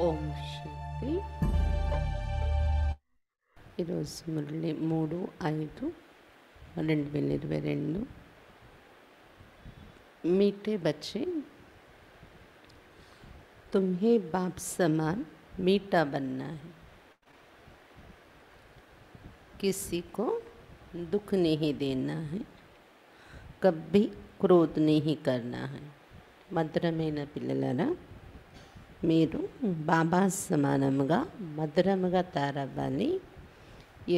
ఓం శాంతి. ఈరోజు మురళి 3/5/2022. मीठे बच्चे, तुम्हें बाप समान मीठा बनना है। किसी को दुख नहीं देना है, कभी क्रोध नहीं करना है। మధురమైన పిల్లలారా, మీరు బాబా సమానముగా మధురముగా తయారవ్వాలి.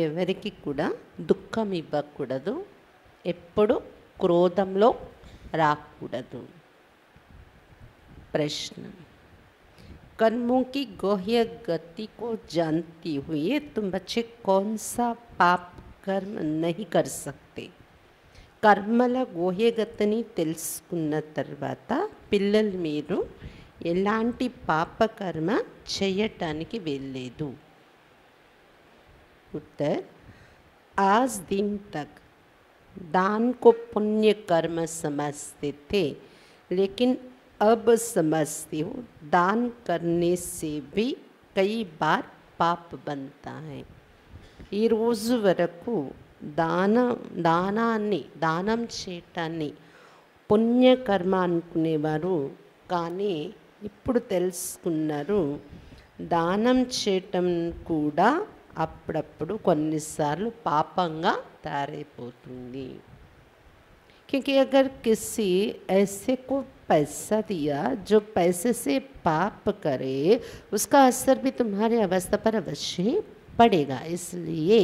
ఎవరికి కూడా దుఃఖం ఇవ్వకూడదు, ఎప్పుడు క్రోధంలో రాకూడదు. प्रश्न, कर्मों की गोह्य गति को जानती हुए तुम बच्चे कौन सा पाप कर्म नहीं कर सकते? కర్మల గోహ్యగతిని తెలుసుకున్న తర్వాత పిల్లలు మీరు ఎలాంటి పాపకర్మ చేయటానికి వెళ్ళలేదు. उत्तर, आज दिन तक दान को पुण्य कर्म समझते थे, लेकिन अब समझती हूँ दान करने से भी कई बार पाप बनता है. ఈ రోజు వరకు దానం చేయటాన్ని పుణ్యకర్మ అనుకునేవారు, కానీ ఇప్పుడు తెలుసుకున్నారు దానం చేయటం కూడా అప్పుడప్పుడు కొన్నిసార్లు పాపంగా తయారైపోతుంది. क्योंकि अगर किसी ऐसे को पैसा दिया जो पैसे से पाप करे, उसका असर भी तुम्हारे अवस्था पर अवश्य पड़ेगा. इसलिए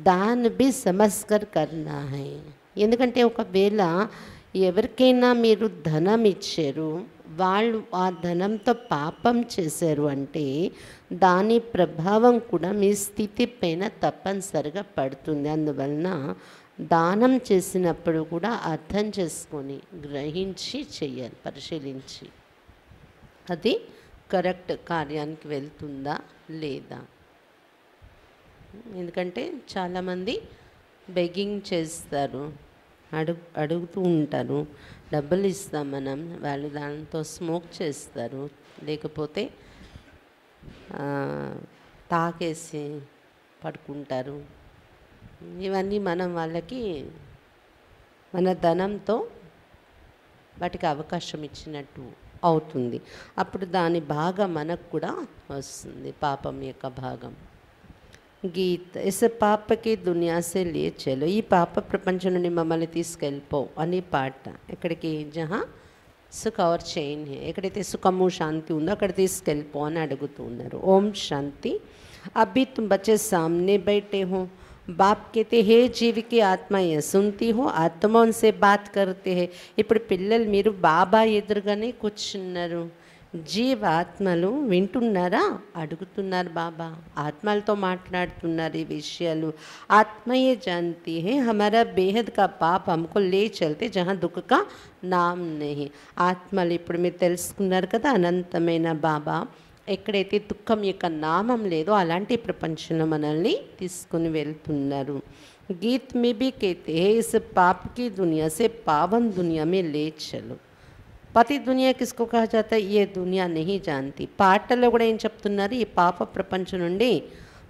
दान भी समझ कर करना है. ఎందుకంటే ఒకవేళ ఎవరికైనా మీరు ధనం ఇచ్చారు, వాళ్ళు ఆ ధనంతో పాపం చేశారు అంటే దాని ప్రభావం కూడా మీ స్థితి పైన తప్పనిసరిగా పడుతుంది. అందువలన దానం చేసినప్పుడు కూడా అర్థం చేసుకొని గ్రహించి చేయాలి, పరిశీలించి అది కరెక్ట్ కార్యానికి వెళ్తుందా లేదా. ఎందుకంటే చాలామంది బెగ్గింగ్ చేస్తారు, అడుగుతూ ఉంటారు, డబ్బులు ఇస్తాం మనం, వాళ్ళు దాంతో స్మోక్ చేస్తారు, లేకపోతే తాగేసి పడుకుంటారు. ఇవన్నీ మనం వాళ్ళకి మన ధనంతో వాటికి అవకాశం ఇచ్చినట్టు అవుతుంది. అప్పుడు దాని భాగం మనకు కూడా వస్తుంది, పాపం యొక్క భాగం. గీత్, ఇస్ పాపకి దునియా సే లే చలో, ఈ పాప ప్రపంచం నుండి మమ్మల్ని తీసుకెళ్ళిపో అని పాట. ఎక్కడికి? జహా సుఖ और చైన్ హే, ఎక్కడైతే సుఖము శాంతి ఉందో అక్కడ తీసుకెళ్ళిపో అని అడుగుతూ ఉన్నారు. ఓం శాంతి. అభి తుమ్ బచ్చే సామ్నే బైఠే హో, बाप कहते हे जीव की आत्मा ये सुनती हो, आत्मा उनसे बात करते हैं. ఇప్పుడు పిల్లలు మీరు బాబా ఎదురుగానే కూర్చున్నారు, జీవ ఆత్మలు వింటున్నారా? అడుగుతున్నారు బాబా, ఆత్మలతో మాట్లాడుతున్నారు ఈ విషయాలు. ఆత్మయే जानती है हमारा बेहद का पाप हमको ले चलते जहाँ दुख का नाम नहीं. ఆత్మలు ఇప్పుడు మీరు తెలుసుకున్నారు కదా, అనంతమైన బాబా ఎక్కడైతే దుఃఖం యొక్క నామం లేదో అలాంటి ప్రపంచంలో మనల్ని తీసుకుని వెళ్తున్నారు. గీత్ మే భీ कहते हैं इस पाप की दुनिया से पावन दुनिया में ले चलो. పతి దునియా కిస్కో కహా జాతా హై, ఏ దునియా నహీ జాన్తీ. పాటల్లో కూడా ఏం చెప్తున్నారు? ఈ పాప ప్రపంచం నుండి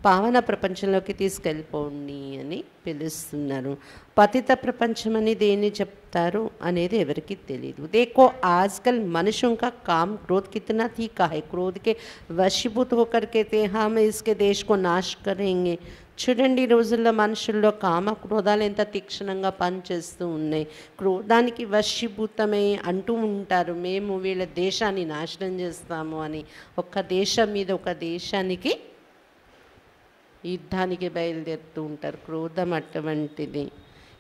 పావన ప్రపంచంలోకి తీసుకెళ్ళిపోండి అని పిలుస్తున్నారు. పతిత ప్రపంచం అని దేన్ని చెప్తారు అనేది ఎవరికి తెలియదు. देखो आजकल मनुष्यों का काम क्रोध कितना तीखा है. क्रोध के वशीभूत होकर कहते हम इसके देश को नाश करेंगे. చూడండి, ఈ రోజుల్లో మనుషుల్లో కామ క్రోధాలు ఎంత తీక్షణంగా పనిచేస్తూ ఉన్నాయి. క్రోధానికి వశీభూతమై అంటూ ఉంటారు, మేము వీళ్ళ దేశాన్ని నాశనం చేస్తాము అని. ఒక దేశం మీద ఒక దేశానికి యుద్ధానికి బయలుదేరుతూ ఉంటారు. క్రోధం అటువంటిది.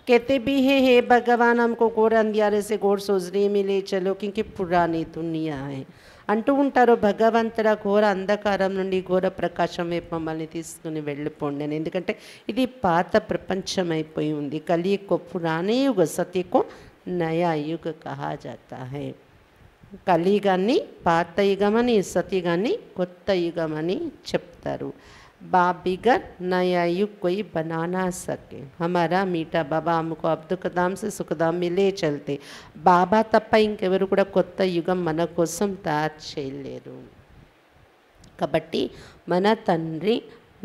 कहते भी हे भगवान हमको घोर अंधियारे से घोर सोचने में ले चलो क्योंकि पुरानी दुनिया है అంటూ ఉంటారు. భగవంతుడ ఘోర అంధకారం నుండి ఘోర ప్రకాశం వైపు మమ్మల్ని తీసుకుని వెళ్ళిపోండి అని. ఎందుకంటే ఇది పాత ప్రపంచం అయిపోయి ఉంది. కలియుగ పురాణే యుగ, సత్యకో నయా యుగ కహా జాతా హై. కలియుగాన్ని పాత యుగమని, సత్యుగాన్ని కొత్త యుగమని చెప్తారు. बाबीगर नया युग कोई बना ना सके. हमारा मीठा बाबा हमको अब दुखदाम से सुखदाम में ले चलते. బాబా తప్ప ఇంకెవరు కూడా కొత్త యుగం మన కోసం తయారు చేయలేరు. కాబట్టి మన తండ్రి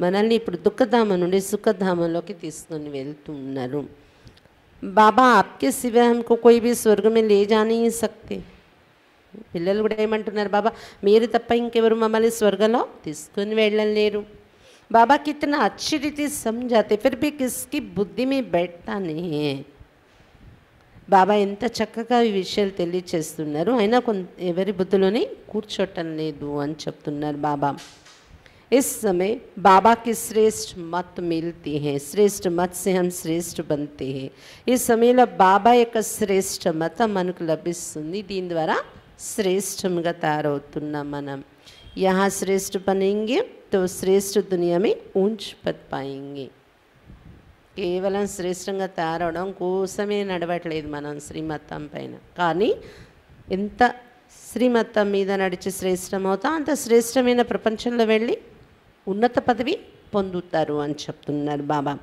మనల్ని ఇప్పుడు దుఃఖధామం నుండి సుఖధామంలోకి తీసుకొని వెళ్తున్నారు. బాబా आपके सिवा हमको कोई भी स्वर्ग में ले जा नहीं सकते. పిల్లలు కూడా ఏమంటున్నారు, బాబా మీరు తప్ప ఇంకెవరు మమ్మల్ని స్వర్గంలో తీసుకొని వెళ్ళలేరు. बाबा कितना अच्छी रीति समझाते फिर भी किसकी बुद्धि में बैठता नहीं है. బాబా ఎంత చక్కగా ఈ విషయాలు తెలియచేస్తున్నారు, అయినా ఎవరి బుద్ధిలోనే కూర్చోటం లేదు అని చెప్తున్నారు బాబా. इस समय बाबा की श्रेष्ठ मत मिलती है, श्रेष्ठ मत से हम श्रेष्ठ बनते हैं. ఈ సమయంలో బాబా యొక్క శ్రేష్ఠ మతం మనకు లభిస్తుంది, దీని ద్వారా శ్రేష్టంగా తయారవుతున్నాం మనం. यहाँ श्रेष्ठ बनेंगे तो श्रेष्ठ दुनिया में ऊंच पद पाएंगे. కేవలం శ్రేష్టంగా తయారవడం కోసమే నడవట్లేదు మనం శ్రీమతం పైన, కానీ ఎంత శ్రీమతం మీద నడిచి శ్రేష్టమవుతా అంత శ్రేష్టమైన ప్రపంచంలో వెళ్ళి ఉన్నత పదవి పొందుతారు అని చెప్తున్నారు బాబా.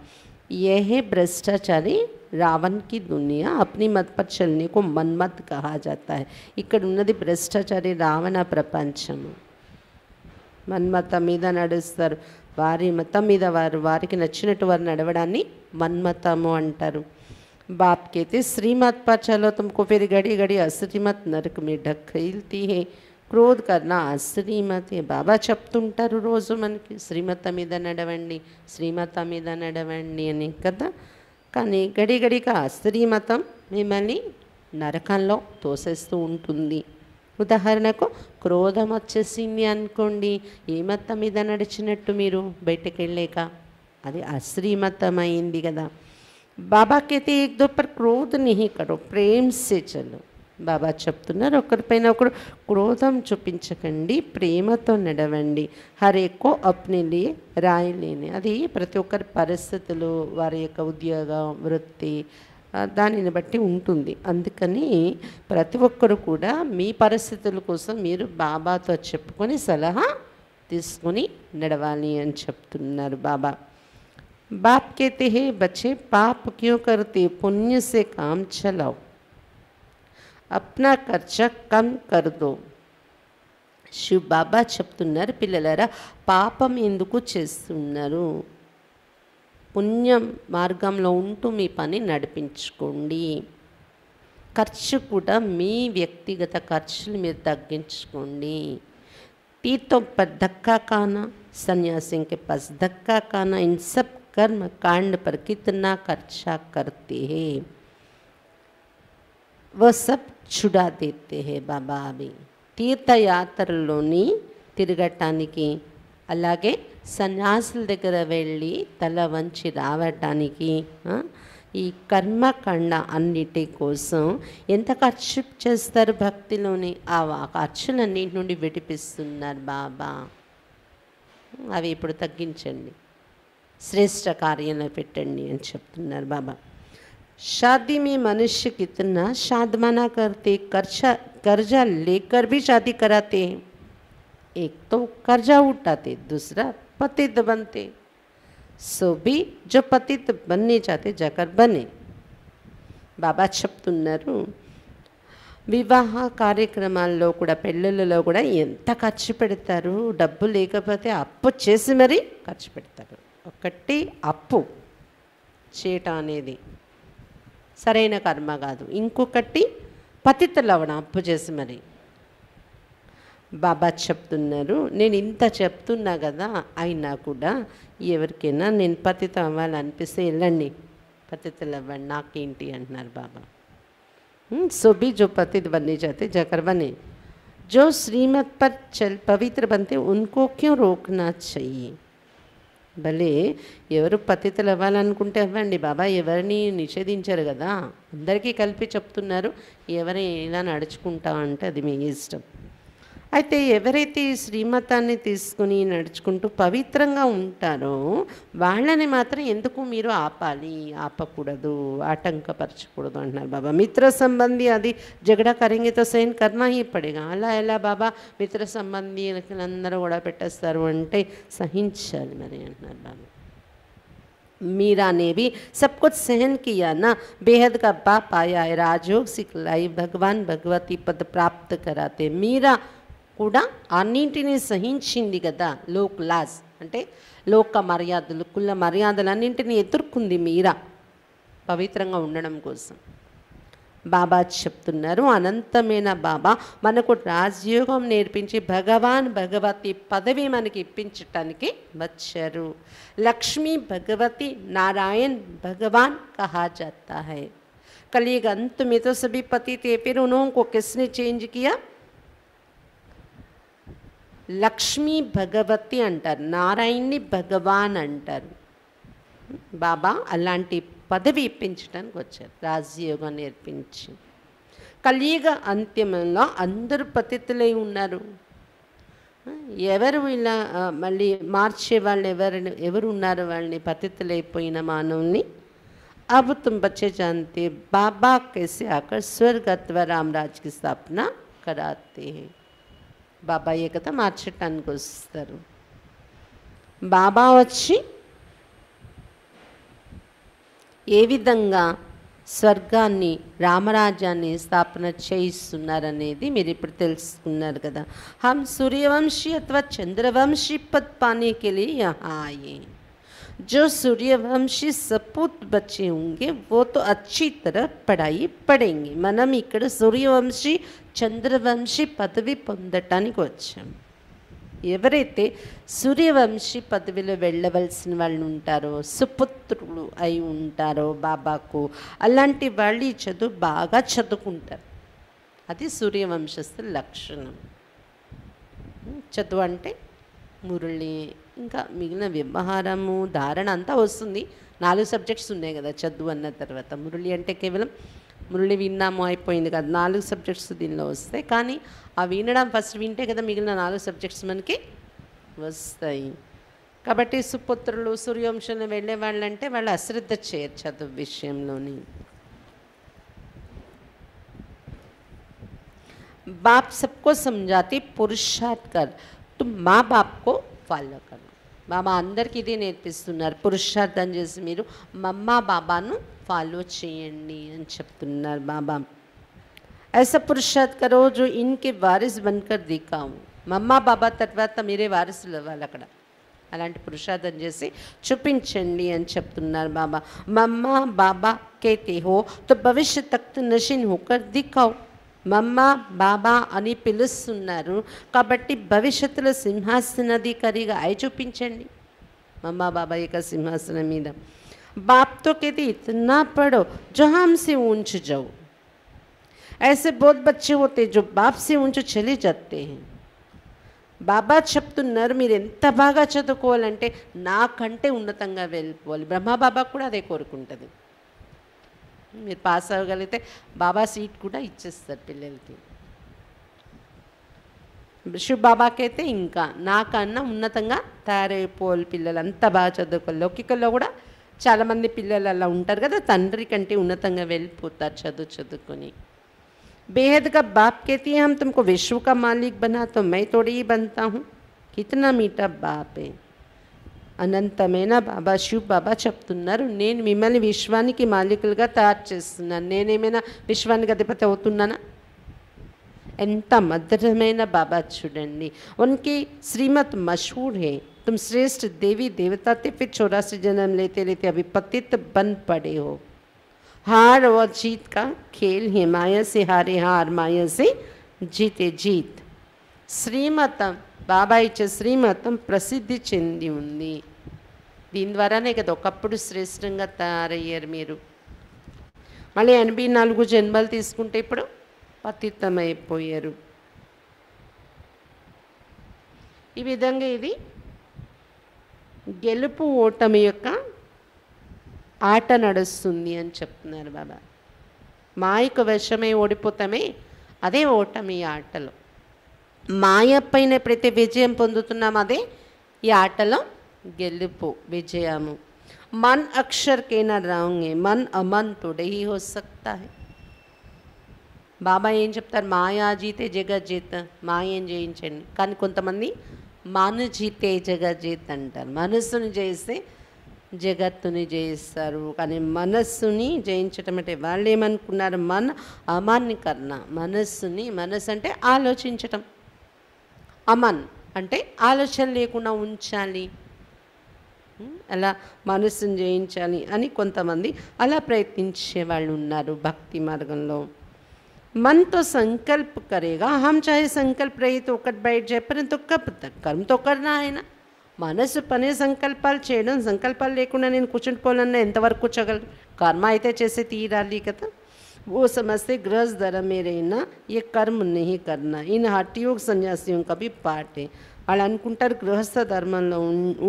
ये है भ्रष्टाचारी रावण की दुनिया, अपनी मत पर चलने को मन्मत कहा जाता है. ఇక్కడ ఉన్నది భ్రష్టాచారి రావణ ప్రపంచము. మన్మతం మీద నడుస్తారు, వారి మతం మీద వారికి నచ్చినట్టు వారు నడవడాన్ని మన్మతము అంటారు. बाप कहते श्रीमत पर चलो तुमको फिर घड़ी घड़ी अश्रीमत नरक में ढकेलती है. క్రోధ్ కన్నా అశ్రీమతి. బాబా చెప్తుంటారు రోజు మనకి శ్రీమతం మీద నడవండి, శ్రీమతం మీద నడవండి అని కదా, కానీ గడి గడిగా అశ్రీమతం మిమ్మల్ని నరకంలో తోసేస్తూ ఉంటుంది. ఉదాహరణకు క్రోధం వచ్చేసింది అనుకోండి, ఏ మతం మీద నడిచినట్టు మీరు బయటకు వెళ్ళాక అది అశ్రీమతం అయింది కదా. బాబా कहते एक दो पर क्रोध नहीं करो, प्रेम से चलो. బాబా చెప్తున్నారు ఒకరిపైన ఒకరు క్రోధం చూపించకండి, ప్రేమతో నడవండి. హరేకో అప్నే లియే రాయ్ లేని. అది ప్రతి ఒక్కరి పరిస్థితులు, వారి యొక్క ఉద్యోగ వృత్తి దానిని బట్టి ఉంటుంది. అందుకని ప్రతి ఒక్కరు కూడా మీ పరిస్థితుల కోసం మీరు బాబాతో చెప్పుకొని సలహా తీసుకొని నడవాలి అని చెప్తున్నారు బాబా. बाप कहते हैं बच्चे पाप क्यों करते, पुण्य से काम चलाओ, अपना खर्चा कम कर दो. శివ్ బాబా చెప్తున్నారు, పిల్లలారా పాపం ఎందుకు చేస్తున్నారు, పుణ్యం మార్గంలో ఉంటూ మీ పని నడిపించుకోండి. ఖర్చు కూడా మీ వ్యక్తిగత ఖర్చులు మీరు తగ్గించుకోండి. तीतों पर धक्का खाना, सन्यासियों के पास धक्का खाना, इन सब कर्म कांड पर कितना खर्चा करते हैं वह सब छुड़ा देते हैं बाबा. अभी తీర్థయాత్రలోని తిరగటానికి, అలాగే సన్యాసుల దగ్గర వెళ్ళి తల వంచి రావటానికి, ఈ కర్మకాండ అన్నిటి కోసం ఎంత ఖర్చు చేస్తారు భక్తిలోని, ఆ ఖర్చులన్నింటి నుండి విడిపిస్తున్నారు బాబా. అవి ఇప్పుడు తగ్గించండి, శ్రేష్ట కార్యంలో పెట్టండి అని చెప్తున్నారు బాబా. शादी में मनुष्य कितना शादमाना करते, कर्जा लेकर भी शादी कराते हैं. एक तो कर्जा उठाते, दूसरा पतित बनते. सो भी जो पतित बनने चाहते जाकर बने. బాబా చెప్తున్నారు వివాహ కార్యక్రమాల్లో కూడా, పెళ్ళిళ్ళలో కూడా ఎంత ఖర్చు పెడతారు, డబ్బు లేకపోతే అప్పు చేసి మరీ ఖర్చు పెడతారు. ఒకటి అప్పు చేయటం అనేది సరైన కర్మ కాదు, ఇంకొకటి పతితులు అవ్వడం అప్పు చేసి మరి. బాబా చెప్తున్నారు నేను ఇంత చెప్తున్నా కదా, అయినా కూడా ఎవరికైనా నేను పతితం అవ్వాలనిపిస్తే వెళ్ళండి, పతితులు అవ్వండి, నాకేంటి అంటున్నారు బాబా. సో भी जो पतित बनने चाहते जाकर बने, जो श्रीमत पर चल पवित्र बनते उनको क्यों रोकना चाहिए. భలే ఎవరు పతితులు అవ్వాలనుకుంటే అవ్వండి, బాబా ఎవరిని నిషేధించారు కదా, అందరికీ కలిపి చెప్తున్నారు. ఎవరు ఇలా నడుచుకుంటా అంటే అది మీ ఇష్టం. అయితే ఎవరైతే ఈ శ్రీమతాన్ని తీసుకుని నడుచుకుంటూ పవిత్రంగా ఉంటారో వాళ్ళని మాత్రం ఎందుకు మీరు ఆపాలి, ఆపకూడదు, ఆటంకపరచకూడదు అంటున్నారు బాబా. మిత్ర సంబంధి అది జగడా కరెంగే తో సైన్ కర్నా హీ పడేగా. అలా ఎలా బాబా మిత్ర సంబంధీలందరూ కూడా పెట్టేస్తారు అంటే సహించాలి మరి అంటున్నారు బాబా. मीरा ने भी सब कुछ सहन किया ना, बेहद का बाप आया है, राजयोग सिखलाई, भगवान भगवती पद प्राप्त कराते. मीरा కూడా అన్నింటినీ సహించింది కదా. లోక్ లాస్ అంటే లోక మర్యాదలు, కుల మర్యాదలు అన్నింటినీ ఎదుర్కొంది మీరా పవిత్రంగా ఉండడం కోసం. బాబా చెప్తున్నారు, అనంతమైన బాబా మనకు రాజయోగం నేర్పించి భగవాన్ భగవతి పదవి మనకి ఇప్పించటానికి వచ్చారు. లక్ష్మీ భగవతి नारायण भगवान कहा जाता है. कलयुग अंत में तो सभी पति थे, फिर उनको किसने चेंज किया? లక్ష్మీ భగవతి అంటారు, నారాయణ్ని భగవాన్ అంటారు. బాబా అలాంటి పదవి ఇప్పించడానికి వచ్చారు, రాజయోగం నేర్పించి. కలియుగ అంత్యంలో అందరూ పతితులై ఉన్నారు. ఎవరు ఇలా మళ్ళీ మార్చే వాళ్ళు ఎవరు ఉన్నారు? వాళ్ళని పతితులైపోయిన మానవుల్ని. अब तुम बच्चे जानते बाबा कैसे आकर स्वर्ग अथवा रामराज की स्थापना कराते हैं. బాబా ఏ కదా మార్చటానికి వస్తారు. బాబా వచ్చి ఏ విధంగా స్వర్గాన్ని రామరాజ్యాన్ని స్థాపన చేయిస్తున్నారనేది మీరు ఇప్పుడు తెలుసుకున్నారు కదా. హమ్ సూర్యవంశీ అథవా చంద్రవంశీ పద్ పానే కే లియే యహాं ఆయే. जो सूर्यवंशी सपूत बच्चे होंगे वो तो अच्छी तरह पढ़ाई पढ़ेंगे. మనం ఇక్కడ సూర్యవంశీ చంద్రవంశీ పదవి పొందటానికి వచ్చాం. ఎవరైతే సూర్యవంశీ పదవిలో వెళ్ళవలసిన వాళ్ళు ఉంటారో, సుపుత్రులు అయి ఉంటారో బాబాకు, అలాంటి వాళ్ళు ఈ చదువు బాగా చదువుకుంటారు. అది సూర్యవంశస్థుల లక్షణం. చదువు అంటే మురళి, ఇంకా మిగిలిన వ్యవహారము, ధారణ అంతా వస్తుంది. 4 సబ్జెక్ట్స్ ఉన్నాయి కదా చదువు అన్న తర్వాత. మురళి అంటే కేవలం మురళి విన్నాము అయిపోయింది కదా, 4 సబ్జెక్ట్స్ దీనిలో వస్తాయి. కానీ ఆ వినడం ఫస్ట్ వింటే కదా మిగిలిన 4 సబ్జెక్ట్స్ మనకి వస్తాయి. కాబట్టి సుపుత్రులు సూర్యవంశంలో వెళ్ళే వాళ్ళంటే వాళ్ళు అశ్రద్ధ చేయరు చదువు విషయంలోని. बाप सबको समझाते पुरुषार्थ कर तुम माँ बाप को ఫాలో కరు. బాబా అందరికీ ఇదే నేర్పిస్తున్నారు, పురుషార్థం చేసి మీరు మమ్మా బాబాను ఫాలో చేయండి అని చెప్తున్నారు బాబా. ऐसा पुरुषार्थ करो जो इनके वारिस बनकर दिखाओ. మమ్మా బాబా తర్వాత మీరే వారసులు అవ్వాలి అక్కడ. అలాంటి పురుషార్థం చేసి చూపించండి అని చెప్తున్నారు బాబా. మమ్మా బాబా कहते हो तो भविष्य तख्त नशीन होकर दिखाओ. మమ్మ బాబా అని పిలుస్తున్నారు కాబట్టి భవిష్యత్తులో సింహాసనాధికారిగా అయి చూపించండి. మమ్మ బాబా యొక్క సింహాసనం మీద. బాప్తో कहते इतना पढ़ो जो हमसे ऊंच जाओ. ऐसे बहुत बच्चे होते जो बाप से ऊंच चले जाते हैं. బాబా చెప్తున్నారు మీరు ఎంత బాగా చదువుకోవాలంటే నాకంటే ఉన్నతంగా వెళ్ళిపోవాలి. బ్రహ్మబాబా కూడా అదే కోరుకుంటుంది. మీరు పాస్ అవ్వగలిగితే బాబా సీట్ కూడా ఇచ్చేస్తారు పిల్లలకి. శివ బాబాకైతే ఇంకా నాకన్నా ఉన్నతంగా తయారైపోవాలి పిల్లలు, అంత బాగా చదువుకోవాలి. లౌకికల్లో కూడా చాలామంది పిల్లలు అలా ఉంటారు కదా, తండ్రి కంటే ఉన్నతంగా వెళ్ళిపోతారు చదువుకొని. बेहद का बाप कहती है हम तुमको विश्व का मालिक बना तो मैं थोड़ी ही बनता हूँ. कितना मीठा बाप है. అనంతమైన బాబా శివ్ బాబా చెప్తున్నారు నేను మిమ్మల్ని విశ్వానికి మాలికులుగా తయారు చేస్తున్నాను, నేనేమైనా విశ్వానికి అధిపతి అవుతున్నానా? ఎంత మధురమైన బాబా చూడండి. उनकी श्रीमत मशहूर है तुम श्रेष्ठ देवी देवता थे फिर 84 जन्म लेते लेते अभी पतित बन पड़े हो. हार और जीत का खेल है, माया से हारे हार माया से जीते जीत. శ్రీమతం బాబా ఇచ్చే శ్రీమతం ప్రసిద్ధి చెంది ఉంది. దీని ద్వారానే కదా ఒకప్పుడు శ్రేష్టంగా తయారయ్యారు మీరు. మళ్ళీ 84 జన్మలు తీసుకుంటే ఇప్పుడు పతితమైపోయారు. ఈ విధంగా ఇది గెలుపు ఓటమి యొక్క ఆట నడుస్తుంది అని చెప్తున్నారు బాబా. మాయకు వశమై ఓడిపోతామే అదే ఓటమి ఈ ఆటలో. మాయ పైన ఎప్పుడైతే విజయం పొందుతున్నామో అదే ఈ ఆటలో గెలుపు విజయము. మన్ అక్షర్ కేనా రాంగే మన్ అమన్ తోడే హీ హో సక్తా హై. బాబా ఏం చెప్తారు? మాయా జీతే జగత్ జీత్. మాయం జయించండి. కానీ కొంతమంది మను జీతే జగత్ జీత్ అంటారు. మనస్సును జయిస్తే జగత్తుని జయిస్తారు. కానీ మనస్సుని జయించటం అంటే వాళ్ళు ఏమనుకున్నారు? మన అమాన్ని కన్నా మనస్సు అంటే ఆలోచించటం. అమన్ అంటే ఆలోచన లేకుండా ఉంచాలి, అలా మనసును జయించాలి అని కొంతమంది అలా ప్రయత్నించే వాళ్ళు ఉన్నారు భక్తి మార్గంలో. मन तो संकल्प करेगा, हम चाहे संकल्प रही तो ఒకటి బయట చెప్పరు तो कब तक कर्म तो करना है ना. మనసు పనే సంకల్పాలు చేయడం, సంకల్పాలు లేకుండా నేను కూర్చుంటుకోవాలన్నా ఎంతవరకు కూర్చోగలరు? కర్మ అయితే చేసి తీరాలి కదా. वो समझते गृहस्थ धर्म में रहना ये कर्म नहीं करना, इन हठयोग సన్యాసిयों का भी पार्ट है. వాళ్ళు అనుకుంటారు గృహస్థ ధర్మంలో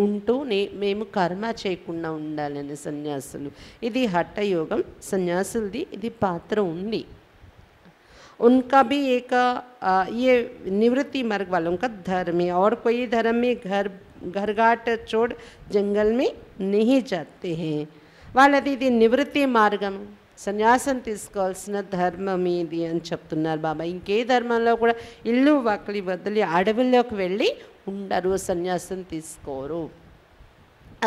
ఉంటూ మేము కర్మ చేయకుండా ఉండాలని సన్యాసులు. ఇది హఠయోగం, సన్యాసులది ఇది పాత్ర ఉంది. उनका भी एक ये निवृत्ति मार्ग वालों का धर्म है, और कोई धर्म में घरघाट छोड़ जंगल में नहीं जाते हैं. వాళ్ళది ఇది నివృత్తి మార్గం, సన్యాసం తీసుకోవాల్సిన ధర్మం ఇది అని చెప్తున్నారు బాబా. ఇంకే ధర్మంలో కూడా ఇల్లు వాకిలి వదిలి అడవుల్లోకి వెళ్ళి ఉండరు, సన్యాసం తీసుకోరు.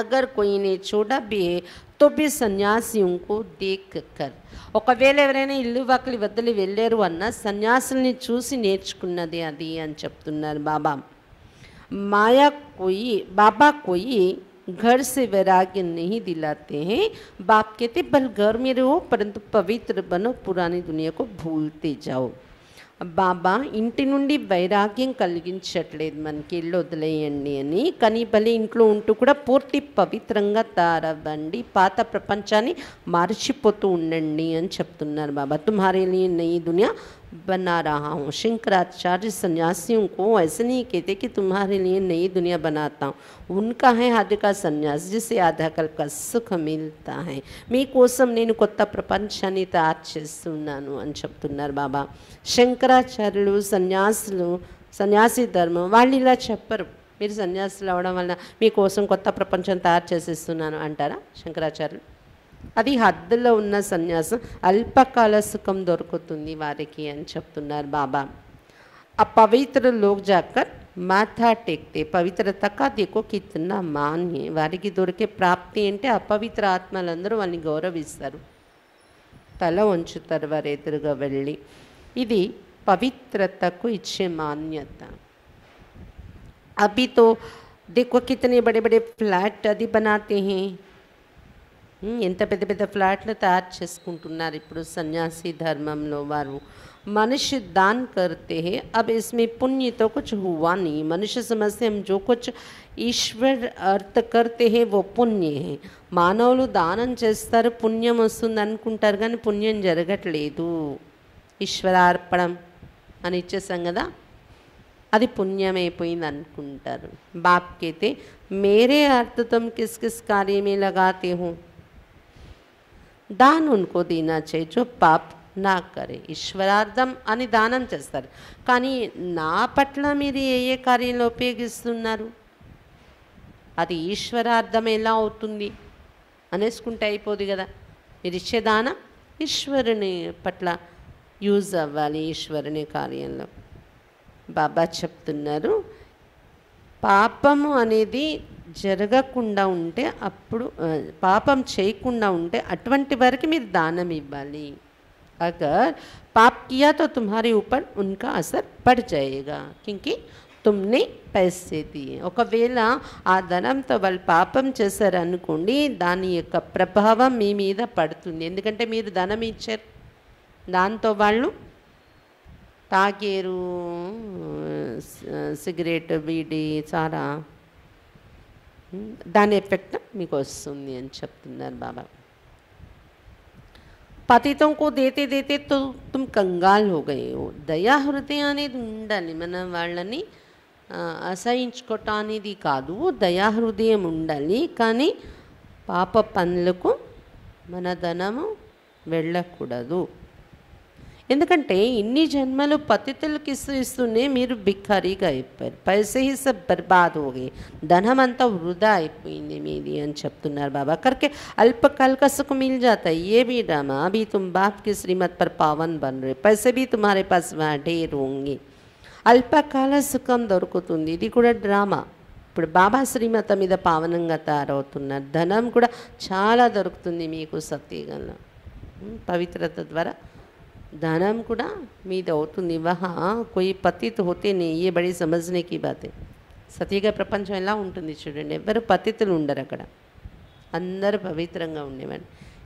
अगर कोई ने छोड़ा भी है तो भी సన్యాసిयों को देख कर, ఒకవేళ ఎవరైనా ఇల్లు వాకిలి వదిలి వెళ్ళారు అన్న సన్యాసుల్ని చూసి నేర్చుకున్నది అది అని చెప్తున్నారు బాబా. మాయా कोई बाबा कोई घर से वैराग्य नहीं दिलाते हैं. बाप कहते भल घर में रहो परंतु पवित्र बनो, पुरानी दुनिया को भूलते जाओ. బాబా ఇంటి నుండి వైరాగ్యం కలిగించట్లేదు మనకి, ఇల్లు వదిలేయండి అని. కానీ భలే ఇంట్లో ఉంటూ కూడా పూర్తి పవిత్రంగా తయారవ్వండి, పాత ప్రపంచాన్ని మర్చిపోతూ ఉండండి అని చెప్తున్నారు బాబా. తుమ్హారే లియే నई दुनिया बना रहा हूँ. शंकराचार्य सन्यासियों को ऐसे नहीं कहते कि तुम्हारे लिए नई दुनिया बनाता हूँ. उनका है आदि का सन्यास जिससे आधा कल्प का सुख मिलता है. మీకోసం నేను కొత్త ప్రపంచాన్ని తయారు చేస్తున్నాను అని చెప్తున్నారు బాబా. శంకరాచార్యులు సన్యాసులు, సన్యాసి ధర్మం వాళ్ళు ఇలా చెప్పరు. మీరు సన్యాసులు అవడం వలన మీకోసం కొత్త ప్రపంచం తయారు చేసేస్తున్నాను అంటారా శంకరాచార్యులు? అది హద్దులో ఉన్న సన్యాసం, అల్పకాల సుఖం దొరుకుతుంది వారికి అని చెప్తున్నారు బాబా. ఆ పవిత్ర లోక్ జాకర్ మాథా టేక్తే, పవిత్రత కా దేకో కిतना मान है. వారికి దొరికే ప్రాప్తి అంటే అపవిత్ర ఆత్మలందరూ వాళ్ళని గౌరవిస్తారు, తల వంచుతారు వారు ఎదురుగా వెళ్ళి. ఇది పవిత్రతకు ఇచ్చే మాన్యత. అభి తో దేకో కితనే బడే బడే ఫ్లాట్ అది బనాతే హే, ఎంత పెద్ద పెద్ద ఫ్లాట్లు తయారు చేసుకుంటున్నారు ఇప్పుడు సన్యాసి ధర్మంలో వారు. मनुष्य दान करते हैं, अब इसमें पुण्य तो कुछ हुआ नहीं. मनुष्य समझते हम जो कुछ ईश्वर अर्थ करते हैं वो पुण्य है. మానవులు దానం చేస్తారు పుణ్యం వస్తుంది అనుకుంటారు, కానీ పుణ్యం జరగట్లేదు. ఈశ్వరార్పణం అని ఇచ్చేసాం కదా, అది పుణ్యమైపోయింది అనుకుంటారు. బాప్ कहते मेरे अर्थ तुम किस किस कार्य में लगाते हो, दान उनको देना चाहिए जो पाप నా కరే. ఈశ్వరార్థం అని దానం చేస్తారు, కానీ నా పట్ల మీరు ఏ ఏ కార్యంలో ఉపయోగిస్తున్నారు, అది ఈశ్వరార్థం ఎలా అవుతుంది అనేసుకుంటే అయిపోదు కదా. మీరు ఇచ్చే దానం ఈశ్వరుని పట్ల యూజ్ అవ్వాలి, ఈశ్వరుని కార్యంలో. బాబా చెప్తున్నారు పాపము అనేది జరగకుండా ఉంటే, అప్పుడు పాపం చేయకుండా ఉంటే అటువంటి వరకు మీరు దానం ఇవ్వాలి. अगर पाप किया तो तुम्हारे ऊपर उनका असर पड़ जाएगा क्योंकि तुमने पैसे दिए. ఒకవేళ ఆ ధనంతో వాళ్ళు పాపం చేశారు అనుకోండి, దాని యొక్క ప్రభావం మీ మీద పడుతుంది. ఎందుకంటే మీరు ధనం ఇచ్చారు, దాంతో వాళ్ళు తాగేరు, సిగరెట్ బీడీ సారా, దాని ఎఫెక్ట్ మీకు వస్తుంది అని చెప్తున్నారు బాబా. పతితం को देते देते तो तुम कंगाल हो गए हो. దయా హృదయం అనేది ఉండాలి, మనం వాళ్ళని అసహించుకోవటం అనేది కాదు, దయా హృదయం ఉండాలి. కానీ పాప పనులకు మన ధనము వెళ్ళకూడదు. ఎందుకంటే ఇన్ని జన్మలు పతితులకు ఇస్తూనే మీరు భిఖారీగా అయిపోయారు, పైసే హీ సబ్ బర్బాద్ హోగే, ధనం అంతా వృధా అయిపోయింది మీది అని చెప్తున్నారు బాబా. करके अल्पकाल का सुख मिल जाता है, ये भी ड्रामा. अभी तुम बाप की श्रीमत पर पावन बन रहे, पैसे भी तुम्हारे पास वहाँ ढेर होंगे. అల్పకాల సుఖం దొరుకుతుంది, ఇది కూడా డ్రామా. ఇప్పుడు బాబా శ్రీమత మీద పావనంగా తయారవుతున్నారు, ధనం కూడా చాలా దొరుకుతుంది మీకు సత్యగంలో. పవిత్రత ద్వారా धनम కూడా మీది అవుతుంది. వహా कोई पतित होते नहीं, ये बड़ी समझने की बात है. సతీగ ప్రపంచం ఎలా ఉంటుంది చూడండి, ఎవరు పతితులు ఉండరు అక్కడ, అందరూ పవిత్రంగా ఉండేవాడు.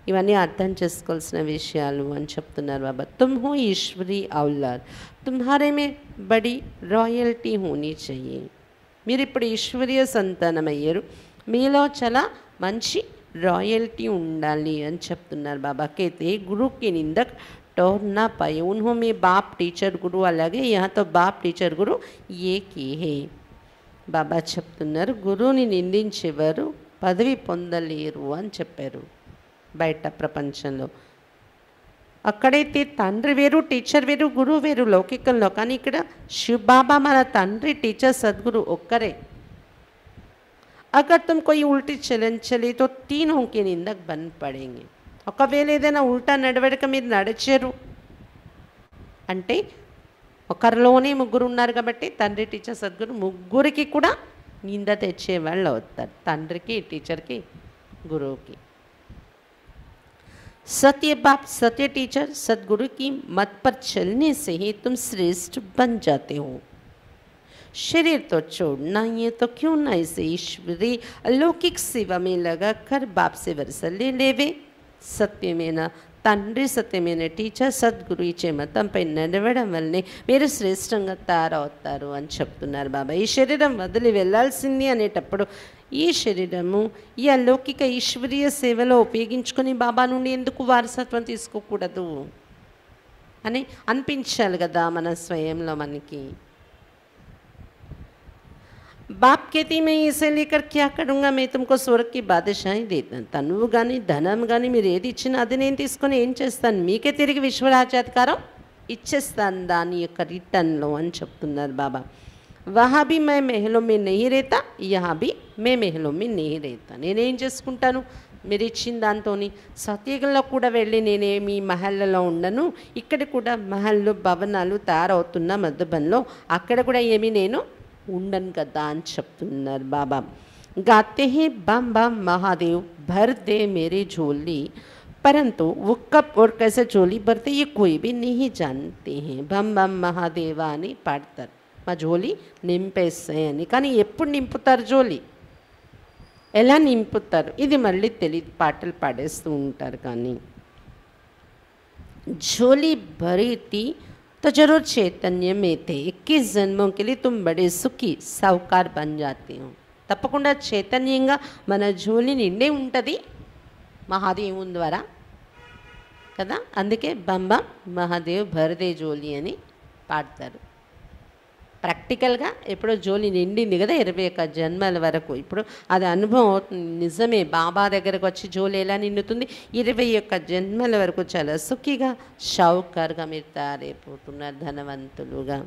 ఇవన్నీ అర్థం చేసుకోవాల్సిన విషయాలు అని చెప్తున్నారు బాబా. తుమ్ హో ఈశ్వరీ ఔలాద్, తుమ్హారే మే బడి రాయల్టీ హోనీ చెయ్యి. మీరు ఇప్పుడు ఈశ్వరీయ సంతానమయ్యారు, మీలో చాలా మంచి रॉयल्टी ఉండాలి అని చెప్తున్నారు బాబా. कहते गुरु के निंदक टोर ना पाए, उन्हों में बाप टीचर गुरु అలాగే यहाँ तो बाप टीचर गुरु ये की है. బాబా చెప్తున్నారు గురువుని నిందించేవారు పదవి పొందలేరు అని చెప్పారు. బయట ప్రపంచంలో అక్కడైతే తండ్రి వేరు, టీచర్ వేరు, గురువు వేరు లౌకికంలో, కానీ ఇక్కడ శివ్ బాబా మన తండ్రి, టీచర్, సద్గురు ఒక్కరే. अगर तुम कोई उल्टी चलन चले तो तीनों के निंदक बन पड़ेंगे. ఒకవేళ ఏదైనా ఉల్టా నడవడిక మీరు నడిచారు అంటే ఒకరిలోనే ముగ్గురు ఉన్నారు కాబట్టి తండ్రి, టీచర్, సద్గురు ముగ్గురికి కూడా నింద తెచ్చే వాళ్ళు అవుతారు, తండ్రికి, టీచర్కి, గురువుకి. सत्य बाप, सत्य टीचर, सदगुरु की मत पर चलने से ही तुम श्रेष्ठ बन जाते हो. शरीर तो छोड़ना ही है, तो क्यों ना इसे ईश्वरी अलौकिक सेवा में लगा कर बाप से वरसा ले लेवे. సత్యమైన తండ్రి, సత్యమైన టీచర్, సద్గురు ఇచ్చే మతంపై నడవడం వల్లనే మీరు శ్రేష్టంగా తయారవుతారు అని చెప్తున్నారు బాబా. ఈ శరీరం వదిలి వెళ్ళాల్సింది అనేటప్పుడు ఈ శరీరము ఈ అలౌకిక ఈశ్వరీయ సేవలో ఉపయోగించుకొని బాబా నుండి ఎందుకు వారసత్వం తీసుకోకూడదు అని అనిపించాలి కదా మన స్వయంలో మనకి. बाप कहती मैं इसे लेकर क्या करूँगा, मैं तुमको स्वर्ग की बादशाही देता, తనువు కానీ ధనం కానీ మీరు ఏది ఇచ్చినా అది నేను తీసుకొని ఏం చేస్తాను, మీకే తిరిగి విశ్వరాజ్యాధికారం ఇచ్చేస్తాను దాని యొక్క రిటర్న్లో అని చెప్తున్నారు బాబా. వహా భీ మై మెహలో మే నహీ రేతా, యహా భీ మే మెహలో మే నహీ రేతా. నేనేం చేసుకుంటాను, మీరు ఇచ్చిన దాంతో సత్యగంలో కూడా వెళ్ళి నేనేమి మహల్లలో ఉండను, ఇక్కడ కూడా మహల్లు భవనాలు తయారవుతున్న మధుబన్లో అక్కడ కూడా ఏమి నేను ఉండను కదా అని చెప్తున్నారు బాబా. गाते हैं बम बम महादेव भर दे मेरी झोली, परंतु वो कब और कैसे झोली भरते ये कोई भी नहीं जानते हैं. बम बम మహాదేవా అని పాడతారు, మా జోలి నింపేస్తాయి అని. కానీ ఎప్పుడు నింపుతారు జోలి, ఎలా నింపుతారు, ఇది మళ్ళీ తెలియదు, పాటలు పాడేస్తూ ఉంటారు. కానీ झोली भरी थी तो जरूर चैतन्य में थे, 21 जन्मों के लिए तुम बड़े सुखी साहूकार बन जाते हो. తప్పకుండా చైతన్యంగా మన జోలి నిండే ఉంటుంది మహాదేవుని ద్వారా కదా, అందుకే బంబ మహాదేవ్ భరదే జోలి అని పాడతారు. ప్రాక్టికల్గా ఎప్పుడో జోలి నిండింది కదా 21 జన్మల వరకు. ఇప్పుడు అది అనుభవం అవుతుంది, నిజమే. బాబా దగ్గరకు వచ్చి జోలి ఎలా నిండుతుంది, 21 జన్మల వరకు చాలా సుఖిగా షావుకారుగా మీరు తయారైపోతున్నారు, ధనవంతులుగా.